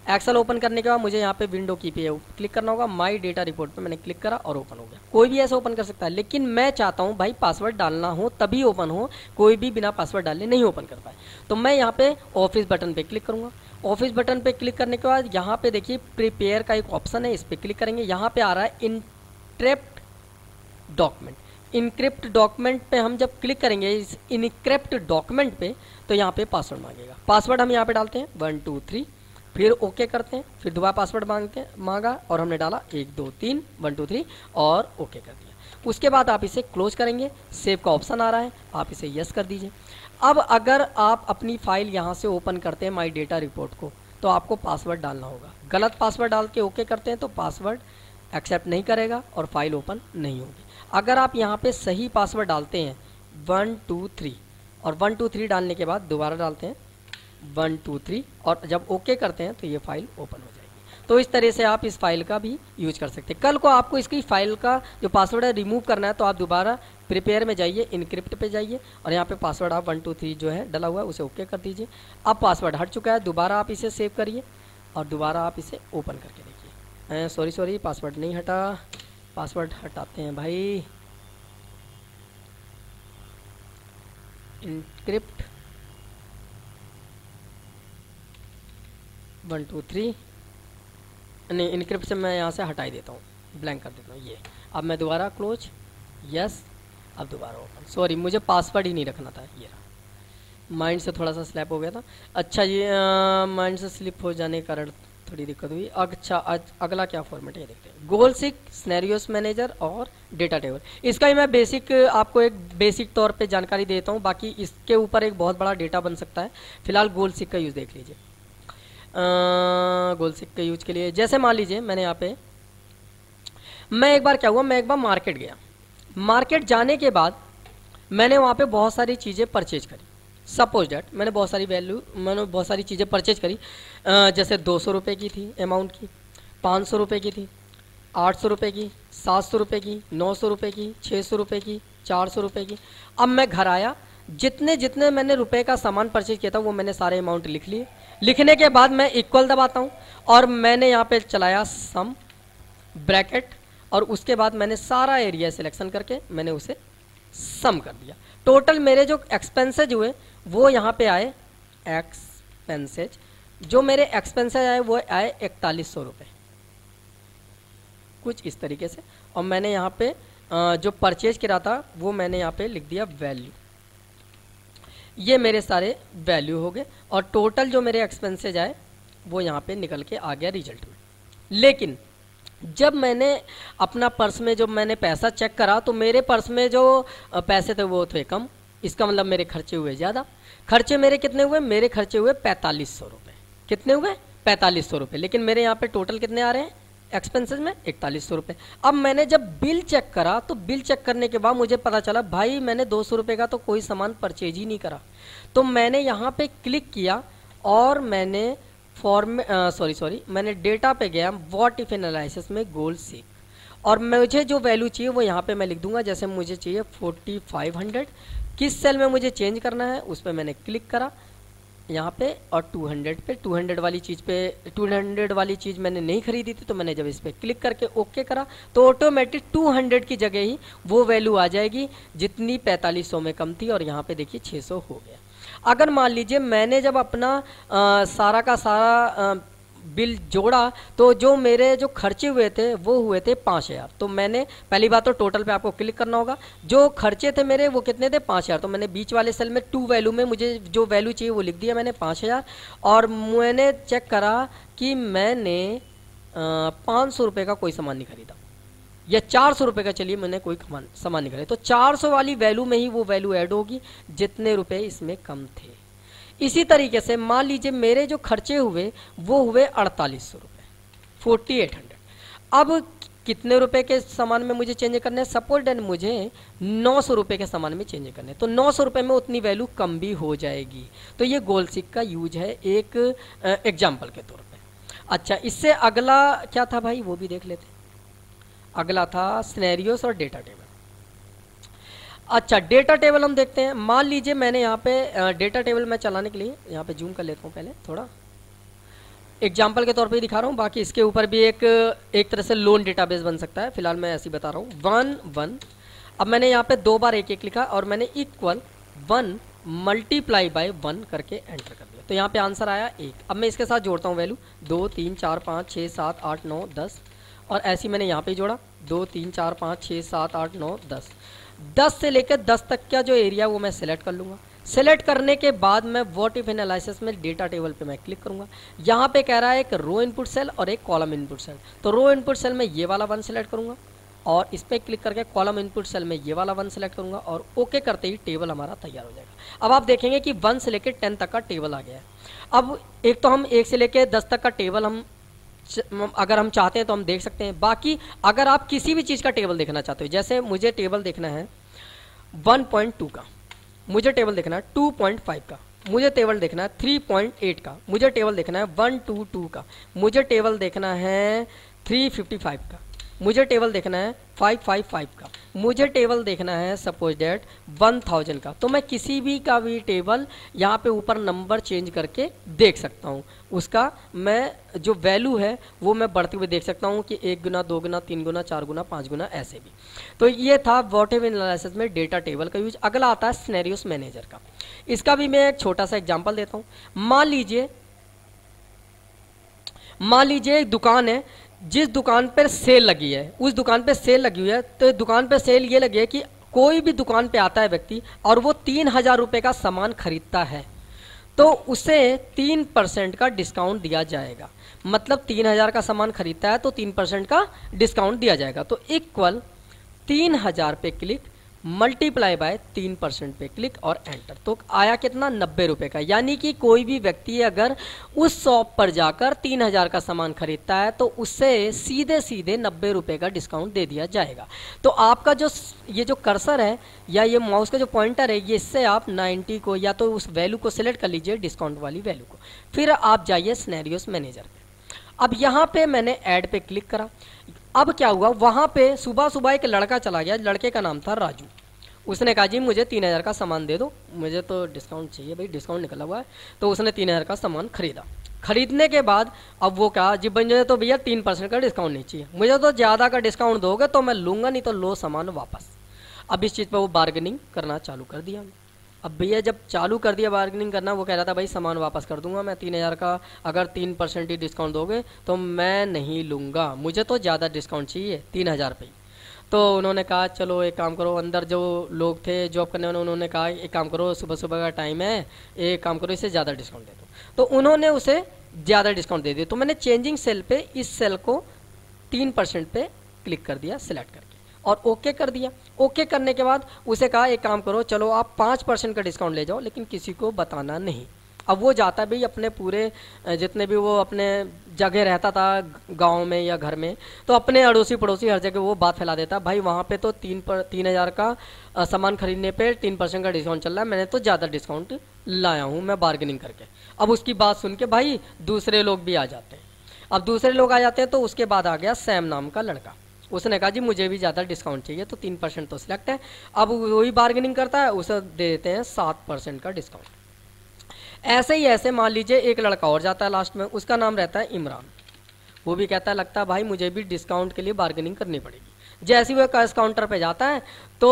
एक्सेल ओपन करने के बाद मुझे यहाँ पे विंडो की पे क्लिक करना होगा। माई डेटा रिपोर्ट पे मैंने क्लिक करा और ओपन हो गया। कोई भी ऐसे ओपन कर सकता है, लेकिन मैं चाहता हूँ भाई पासवर्ड डालना हो तभी ओपन हो, कोई भी बिना पासवर्ड डाले नहीं ओपन कर पाए। तो मैं यहाँ पे ऑफिस बटन पे क्लिक करूँगा। ऑफिस बटन पे क्लिक करने के बाद यहाँ पे देखिए प्रिपेयर का एक ऑप्शन है, इस पर क्लिक करेंगे। यहाँ पे आ रहा है इनक्रिप्ट डॉक्यूमेंट। इनक्रिप्ट डॉक्यूमेंट पे हम जब क्लिक करेंगे इस इनक्रिप्ट डॉक्यूमेंट पे तो यहाँ पे पासवर्ड मांगेगा। पासवर्ड हम यहाँ पे डालते हैं 1 2 3, फिर ओके करते हैं, फिर दोबारा पासवर्ड मांगा और हमने डाला 1 2 3 1 2 3 और ओके कर दिया। उसके बाद आप इसे क्लोज करेंगे, सेव का ऑप्शन आ रहा है, आप इसे यस कर दीजिए। अब अगर आप अपनी फाइल यहाँ से ओपन करते हैं माई डेटा रिपोर्ट को तो आपको पासवर्ड डालना होगा। गलत पासवर्ड डाल के ओके करते हैं तो पासवर्ड एक्सेप्ट नहीं करेगा और फाइल ओपन नहीं होगी। अगर आप यहाँ पे सही पासवर्ड डालते हैं 1 2 3 और 1 2 3 डालने के बाद दोबारा डालते हैं 1 2 3 और जब ओके करते हैं तो ये फाइल ओपन हो जाएगी। तो इस तरह से आप इस फाइल का भी यूज कर सकते हैं। कल को आपको इसकी फाइल का जो पासवर्ड है रिमूव करना है तो आप दोबारा प्रिपेयर में जाइए, इनक्रिप्ट पे जाइए और यहाँ पे पासवर्ड आप 1 2 3 जो है डला हुआ है उसे ओके कर दीजिए। अब पासवर्ड हट चुका है, दोबारा आप इसे सेव करिए और दोबारा आप इसे ओपन करके देखिए। सॉरी पासवर्ड नहीं हटा, पासवर्ड हटाते हैं भाई। इनक्रिप्ट 1 2 3 नहीं, इनक्रिप्ट से मैं यहाँ से हटा ही देता हूँ, ब्लैंक कर देता हूँ ये। अब मैं दोबारा क्लोज, यस, अब दोबारा ओपन। सॉरी मुझे पासवर्ड ही नहीं रखना था, ये रहा। माइंड से थोड़ा सा स्लैप हो गया था। अच्छा ये माइंड से स्लिप हो जाने के कारण थोड़ी दिक्कत हुई। अच्छा अगला क्या फॉर्मेट है ये देखते हैं। गोल सिक, सिनेरियोस मैनेजर और डेटा टेबल। इसका ही मैं बेसिक आपको एक बेसिक तौर पे जानकारी देता हूँ, बाकी इसके ऊपर एक बहुत बड़ा डेटा बन सकता है। फिलहाल गोल सिक का यूज़ देख लीजिए। गोल सिक के यूज के लिए जैसे मान लीजिए मैंने यहाँ पे मैं एक बार मार्केट गया। मार्केट जाने के बाद मैंने वहाँ पे बहुत सारी चीज़ें परचेज करी। सपोज डैट मैंने बहुत सारी चीज़ें परचेज करी, जैसे 200 रुपये की थी अमाउंट की, 500 रुपये की थी, 800 रुपये की, 700 रुपये की, 900 रुपये की, 600 रुपये की, 400 रुपये की। अब मैं घर आया, जितने मैंने रुपए का सामान परचेज किया था वो मैंने सारे अमाउंट लिख लिए। लिखने के बाद मैं इक्वल दबाता हूँ और मैंने यहाँ पे चलाया सम ब्रैकेट और उसके बाद मैंने सारा एरिया सिलेक्शन करके मैंने उसे सम कर दिया। टोटल मेरे जो एक्सपेंसेज हुए वो यहाँ पे आए एक्सपेंसेज, जो मेरे एक्सपेंसेज आए वो आए 4100 रुपये, कुछ इस तरीके से। और मैंने यहाँ पे जो परचेज करा था वो मैंने यहाँ पे लिख दिया वैल्यू। ये मेरे सारे वैल्यू हो गए और टोटल जो मेरे एक्सपेंसेज आए वो यहाँ पे निकल के आ गया रिजल्ट में। लेकिन जब मैंने अपना पर्स में जब मैंने पैसा चेक करा तो मेरे पर्स में जो पैसे थे वो थे कम, इसका मतलब मेरे खर्चे हुए ज़्यादा। खर्चे मेरे कितने हुए? मेरे खर्चे हुए 4500 रुपये। कितने हुए? 4500 रुपये। लेकिन मेरे यहाँ पे टोटल कितने आ रहे हैं एक्सपेंसेस में? 4100 रुपये। अब मैंने जब बिल चेक करा तो बिल चेक करने के बाद मुझे पता चला भाई मैंने 200 रुपये का तो कोई सामान परचेज ही नहीं करा। तो मैंने यहाँ पे क्लिक किया और मैंने मैंने डेटा पे गया, व्हाट इफ एनालिसिस में गोल सीक, और मुझे जो वैल्यू चाहिए वो यहाँ पे मैं लिख दूंगा। जैसे मुझे चाहिए 4500, किस सेल में मुझे चेंज करना है उस पर मैंने क्लिक करा यहाँ पे, और 200 पे 200 वाली चीज़ पे 200 वाली चीज़ मैंने नहीं खरीदी थी, तो मैंने जब इस पर क्लिक करके ओके करा तो ऑटोमेटिक 200 की जगह ही वो वैल्यू आ जाएगी जितनी 4500 में कम थी, और यहाँ पे देखिए 600 हो गया। अगर मान लीजिए मैंने जब अपना सारा का सारा बिल जोड़ा तो जो मेरे जो खर्चे हुए थे वो हुए थे 5000। तो मैंने पहली बात तो टोटल पे आपको क्लिक करना होगा, जो खर्चे थे मेरे वो कितने थे? 5000। तो मैंने बीच वाले सेल में टू वैल्यू में मुझे जो वैल्यू चाहिए वो लिख दिया मैंने 5000, और मैंने चेक करा कि मैंने 500 रुपये का कोई सामान नहीं खरीदा, या 400 रुपये का चलिए मैंने कोई सामान नहीं खरीदा, तो 400 वाली वैल्यू में ही वो वैल्यू ऐड होगी जितने रुपए इसमें कम थे। इसी तरीके से मान लीजिए मेरे जो खर्चे हुए वो हुए 4800 रुपये, 4800। अब कितने रुपए के सामान में मुझे चेंज करने हैं? सपोज दैट मुझे 900 रुपये के सामान में चेंज करने हैं, तो 900 रुपये में उतनी वैल्यू कम भी हो जाएगी। तो ये गोल सीक का यूज है एक एग्जाम्पल के तौर पे। अच्छा, इससे अगला क्या था भाई वो भी देख लेते हैं। अगला था सिनेरियोस और डेटा टेबल। अच्छा, डेटा टेबल हम देखते हैं। मान लीजिए मैंने यहाँ पे डेटा टेबल मैं चलाने के लिए यहाँ पे जूम कर लेता हूँ, पहले थोड़ा एग्जाम्पल के तौर पे दिखा रहा हूँ, बाकी इसके ऊपर भी एक तरह से लोन डेटाबेस बन सकता है। फिलहाल मैं ऐसे ही बता रहा हूँ। 1 1। अब मैंने यहाँ पे 2 बार 1 1 लिखा और मैंने इक्वल 1 मल्टीप्लाई बाय 1 करके एंटर कर दिया, तो यहाँ पे आंसर आया 1। अब मैं इसके साथ जोड़ता हूँ वैल्यू 2 3 4 5 6 7 8 9 10, और ऐसे ही मैंने यहाँ पे जोड़ा 2 3 4 5 6 7 8 9 10। 10 से लेकर 10 तक का जो एरिया वो मैं सिलेक्ट कर लूँगा। सेलेक्ट करने के बाद मैं व्हाट इफ एनालिसिस में डेटा टेबल पे मैं क्लिक करूंगा। यहाँ पे कह रहा है एक रो इनपुट सेल और एक कॉलम इनपुट सेल, तो रो इनपुट सेल में ये वाला 1 सेलेक्ट करूंगा और इस पर क्लिक करके कॉलम इनपुट सेल में ये वाला 1 सेलेक्ट करूंगा और ओके करते ही टेबल हमारा तैयार हो जाएगा। अब आप देखेंगे कि 1 से लेकर 10 तक का टेबल आ गया है। अब एक तो हम 1 से लेकर 10 तक का टेबल हम अगर हम चाहते हैं तो हम देख सकते हैं। बाकी अगर आप किसी भी चीज़ का टेबल देखना चाहते हो, जैसे मुझे टेबल देखना है 1.2 का, मुझे टेबल देखना है 2.5 का, मुझे टेबल देखना है 3.8 का, मुझे टेबल देखना है 122 का, मुझे टेबल देखना है 355 का, मुझे टेबल देखना है 555 का, मुझे टेबल देखना है सपोज डेट 1000 का। तो मैं किसी भी का भी टेबल यहाँ पे ऊपर नंबर चेंज करके देख सकता हूँ। उसका मैं जो वैल्यू है वो मैं बढ़ते हुए देख सकता हूँ कि 1 गुना 2 गुना 3 गुना 4 गुना 5 गुना ऐसे भी। तो ये था व्हाट इफ एनालिसिस में डेटा टेबल का यूज। अगला आता है सिनेरियोस मैनेजर का। इसका भी मैं एक छोटा सा एग्जाम्पल देता हूँ। मान लीजिए एक दुकान है, जिस दुकान पर सेल लगी है उस दुकान पे सेल लगी हुई है, तो दुकान पे सेल ये लगी है कि कोई भी दुकान पे आता है व्यक्ति और वो 3000 रुपये का सामान खरीदता है तो उसे 3% का डिस्काउंट दिया जाएगा। मतलब 3000 का सामान खरीदता है तो 3% का डिस्काउंट दिया जाएगा। तो इक्वल 3000 पे क्लिक मल्टीप्लाई बाय 3% पे क्लिक और एंटर, तो आया कितना 90 रुपये का। यानी कि कोई भी व्यक्ति अगर उस शॉप पर जाकर 3000 का सामान खरीदता है तो उससे सीधे सीधे 90 रुपये का डिस्काउंट दे दिया जाएगा। तो आपका जो ये जो कर्सर है या ये माउस का जो पॉइंटर है, ये इससे आप 90 को या तो उस वैल्यू को सिलेक्ट कर लीजिए, डिस्काउंट वाली वैल्यू को, फिर आप जाइए सिनेरियोस मैनेजर पे। अब यहाँ पे मैंने ऐड पे क्लिक करा। अब क्या हुआ, वहाँ पे सुबह सुबह एक लड़का चला गया, लड़के का नाम था राजू। उसने कहा जी मुझे 3000 का सामान दे दो, मुझे तो डिस्काउंट चाहिए भाई, डिस्काउंट निकला हुआ है। तो उसने 3000 का सामान खरीदा। खरीदने के बाद अब वो कहा जी मुझे तो भैया 3% का डिस्काउंट नहीं चाहिए, मुझे तो ज़्यादा का डिस्काउंट दोगे तो मैं लूँगा, नहीं तो लो सामान वापस। अब इस चीज़ पर वो बार्गेनिंग करना चालू कर दिया। अब भैया जब चालू कर दिया बार्गेनिंग करना, वो कह रहा था भाई सामान वापस कर दूंगा मैं 3000 का, अगर 3% ही डिस्काउंट दोगे तो मैं नहीं लूँगा, मुझे तो ज़्यादा डिस्काउंट चाहिए 3000 पे। तो उन्होंने कहा चलो एक काम करो, अंदर जो लोग थे जॉब करने वाले, उन्होंने कहा एक काम करो, सुबह सुबह का टाइम है, एक काम करो इसे ज़्यादा डिस्काउंट दे दो। तो उन्होंने उसे ज़्यादा डिस्काउंट दे दिया। तो मैंने चेंजिंग सेल पे इस सेल को 3% पे क्लिक कर दिया सिलेक्ट करके और ओके कर दिया। ओके करने के बाद उसे कहा एक काम करो, चलो आप 5% का डिस्काउंट ले जाओ, लेकिन किसी को बताना नहीं। अब वो जाता भाई अपने पूरे जितने भी वो अपने जगह रहता था गांव में या घर में, तो अपने अड़ोसी पड़ोसी हर जगह वो बात फैला देता, भाई वहाँ पे तो 3000 का सामान खरीदने पे 3% का डिस्काउंट चल रहा है, मैंने तो ज़्यादा डिस्काउंट लाया हूँ मैं बार्गेनिंग करके। अब उसकी बात सुन के भाई दूसरे लोग भी आ जाते हैं। अब दूसरे लोग आ जाते हैं तो उसके बाद आ गया सैम नाम का लड़का, उसने कहा जी मुझे भी ज़्यादा डिस्काउंट चाहिए, तो 3% तो सिलेक्ट है। अब वही बार्गेनिंग करता है, उसे दे देते हैं 7% का डिस्काउंट। ऐसे ही ऐसे मान लीजिए एक लड़का और जाता है लास्ट में, उसका नाम रहता है इमरान। वो भी कहता है लगता है भाई मुझे भी डिस्काउंट के लिए बार्गेनिंग करनी पड़ेगी। जैसे ही वो कैश काउंटर पे जाता है तो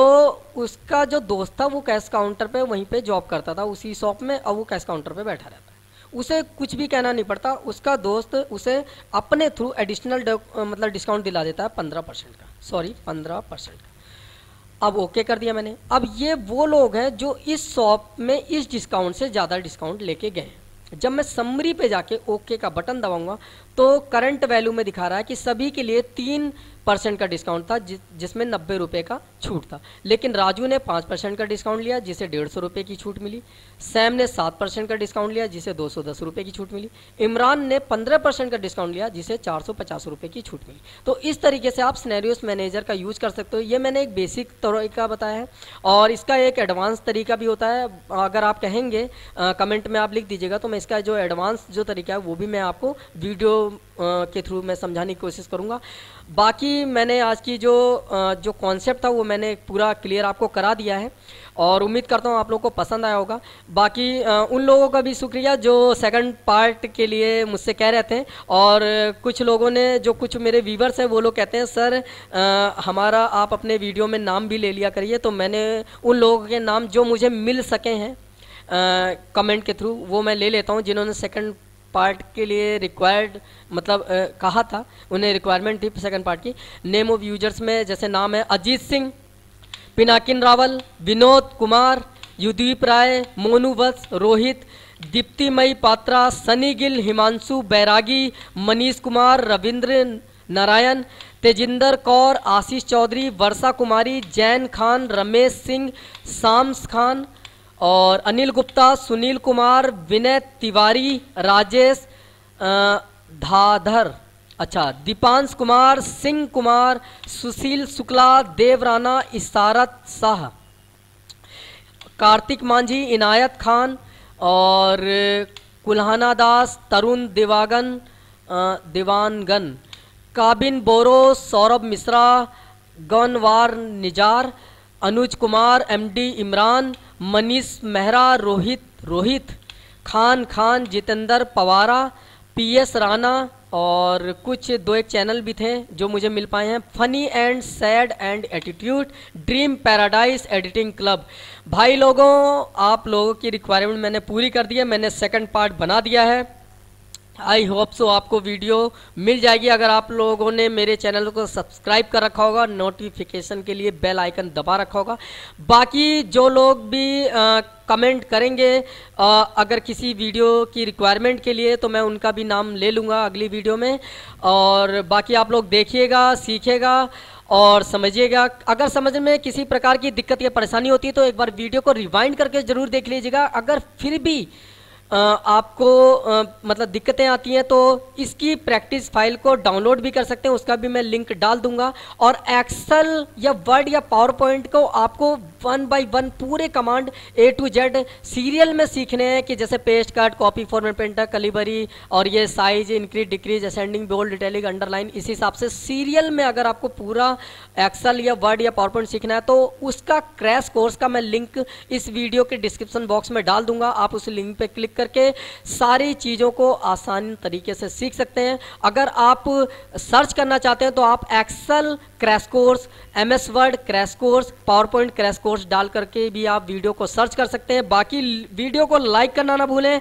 उसका जो दोस्त था वो कैश काउंटर पे वहीं पे जॉब करता था उसी शॉप में, अब वो कैश काउंटर पे बैठा रहता है। उसे कुछ भी कहना नहीं पड़ता, उसका दोस्त उसे अपने थ्रू एडिशनल मतलब डिस्काउंट दिला देता है 15% का, सॉरी 15% का। अब ओके कर दिया मैंने। अब ये वो लोग हैं जो इस शॉप में इस डिस्काउंट से ज़्यादा डिस्काउंट लेके गए हैं। जब मैं समरी पे जाके ओके का बटन दबाऊंगा तो करंट वैल्यू में दिखा रहा है कि सभी के लिए 3% का डिस्काउंट था, जिसमें 90 रुपये का छूट था। लेकिन राजू ने 5% का डिस्काउंट लिया जिसे 150 रुपये की छूट मिली। सैम ने 7% का डिस्काउंट लिया जिसे 210 रुपये की छूट मिली। इमरान ने 15% का डिस्काउंट लिया जिसे 450 रुपये की छूट मिली। तो इस तरीके से आप सिनेरियोस मैनेजर का यूज कर सकते हो। ये मैंने एक बेसिक तरीका बताया है और इसका एक एडवांस तरीका भी होता है। अगर आप कहेंगे कमेंट में आप लिख दीजिएगा तो मैं इसका जो एडवांस जो तरीका है वो भी मैं आपको वीडियो के थ्रू मैं समझाने की कोशिश करूंगा। बाकी मैंने आज की जो कॉन्सेप्ट था वो मैंने पूरा क्लियर आपको करा दिया है और उम्मीद करता हूँ आप लोगों को पसंद आया होगा। बाकी उन लोगों का भी शुक्रिया जो सेकंड पार्ट के लिए मुझसे कह रहे थे, और कुछ लोगों ने जो कुछ मेरे व्यूवर्स हैं वो लोग कहते हैं सर हमारा आप अपने वीडियो में नाम भी ले लिया करिए। तो मैंने उन लोगों के नाम जो मुझे मिल सके हैं कमेंट के थ्रू वो मैं ले लेता हूँ, जिन्होंने सेकंड पार्ट के लिए रिक्वायर्ड मतलब कहा था, उन्हें रिक्वायरमेंट थी सेकंड पार्ट की। नेम ऑफ यूजर्स में जैसे नाम है अजीत सिंह, पिनाकिन रावल, विनोद कुमार, युदीप राय, मोनू वत्स, रोहित, दीप्तिमयी पात्रा, सनी गिल, हिमांशु बैरागी, मनीष कुमार, रविंद्र नारायण, तेजिंदर कौर, आशीष चौधरी, वर्षा कुमारी, जैन खान, रमेश सिंह, शाम्स खान और अनिल गुप्ता, सुनील कुमार, विनय तिवारी, राजेश धाधर, अच्छा दीपांश कुमार, सिंह कुमार, सुशील शुक्ला, देव राणा, इशारत शाह, कार्तिक मांझी, इनायत खान और कुल्हाना दास, तरुण दिवानगन, काबिन बोरो, सौरभ मिश्रा, गनवार निजार, अनुज कुमार, एमडी इमरान, मनीष मेहरा, रोहित खान, जितेंद्र पवारा, पीएस राणा और कुछ 2-1 चैनल भी थे जो मुझे मिल पाए हैं, funny and sad and attitude, dream paradise editing club. भाई लोगों आप लोगों की रिक्वायरमेंट मैंने पूरी कर दी है, मैंने सेकंड पार्ट बना दिया है। आई होप सो आपको वीडियो मिल जाएगी अगर आप लोगों ने मेरे चैनल को सब्सक्राइब कर रखा होगा, नोटिफिकेशन के लिए बेल आइकन दबा रखा होगा। बाकी जो लोग भी कमेंट करेंगे अगर किसी वीडियो की रिक्वायरमेंट के लिए तो मैं उनका भी नाम ले लूँगा अगली वीडियो में। और बाकी आप लोग देखिएगा, सीखिएगा और समझिएगा। अगर समझ में किसी प्रकार की दिक्कत या परेशानी होती है तो एक बार वीडियो को रिवाइंड करके ज़रूर देख लीजिएगा। अगर फिर भी आपको मतलब दिक्कतें आती हैं तो इसकी प्रैक्टिस फाइल को डाउनलोड भी कर सकते हैं, उसका भी मैं लिंक डाल दूंगा। और एक्सेल या वर्ड या पावर पॉइंट को आपको 1 बाय 1 पूरे command A to Z serial में सीखने हैं कि जैसे paste cut, copy, format, printer, Calibri और ये size, increase, decrease, ascending, bold, italic, underline, इस हिसाब से सीरियल में अगर आपको पूरा एक्सेल या वर्ड या पावर पॉइंट सीखना है तो उसका क्रैश कोर्स का मैं लिंक इस वीडियो के डिस्क्रिप्शन बॉक्स में डाल दूंगा। आप उस लिंक पे क्लिक करके सारी चीज़ों को आसान तरीके से सीख सकते हैं। अगर आप सर्च करना चाहते हैं तो आप Excel crash course, MS Word crash course, PowerPoint crash course डाल करके भी आप वीडियो को सर्च कर सकते हैं। बाकी वीडियो को लाइक करना ना भूलें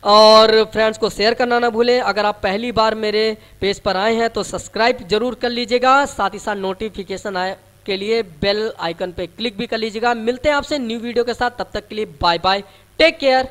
और फ्रेंड्स को शेयर करना ना भूलें। अगर आप पहली बार मेरे पेज पर आए हैं तो सब्सक्राइब जरूर कर लीजिएगा, साथ ही साथ नोटिफिकेशन आए के लिए बेल आइकन पे क्लिक भी कर लीजिएगा। मिलते हैं आपसे न्यू वीडियो के साथ, तब तक के लिए बाय बाय, टेक केयर।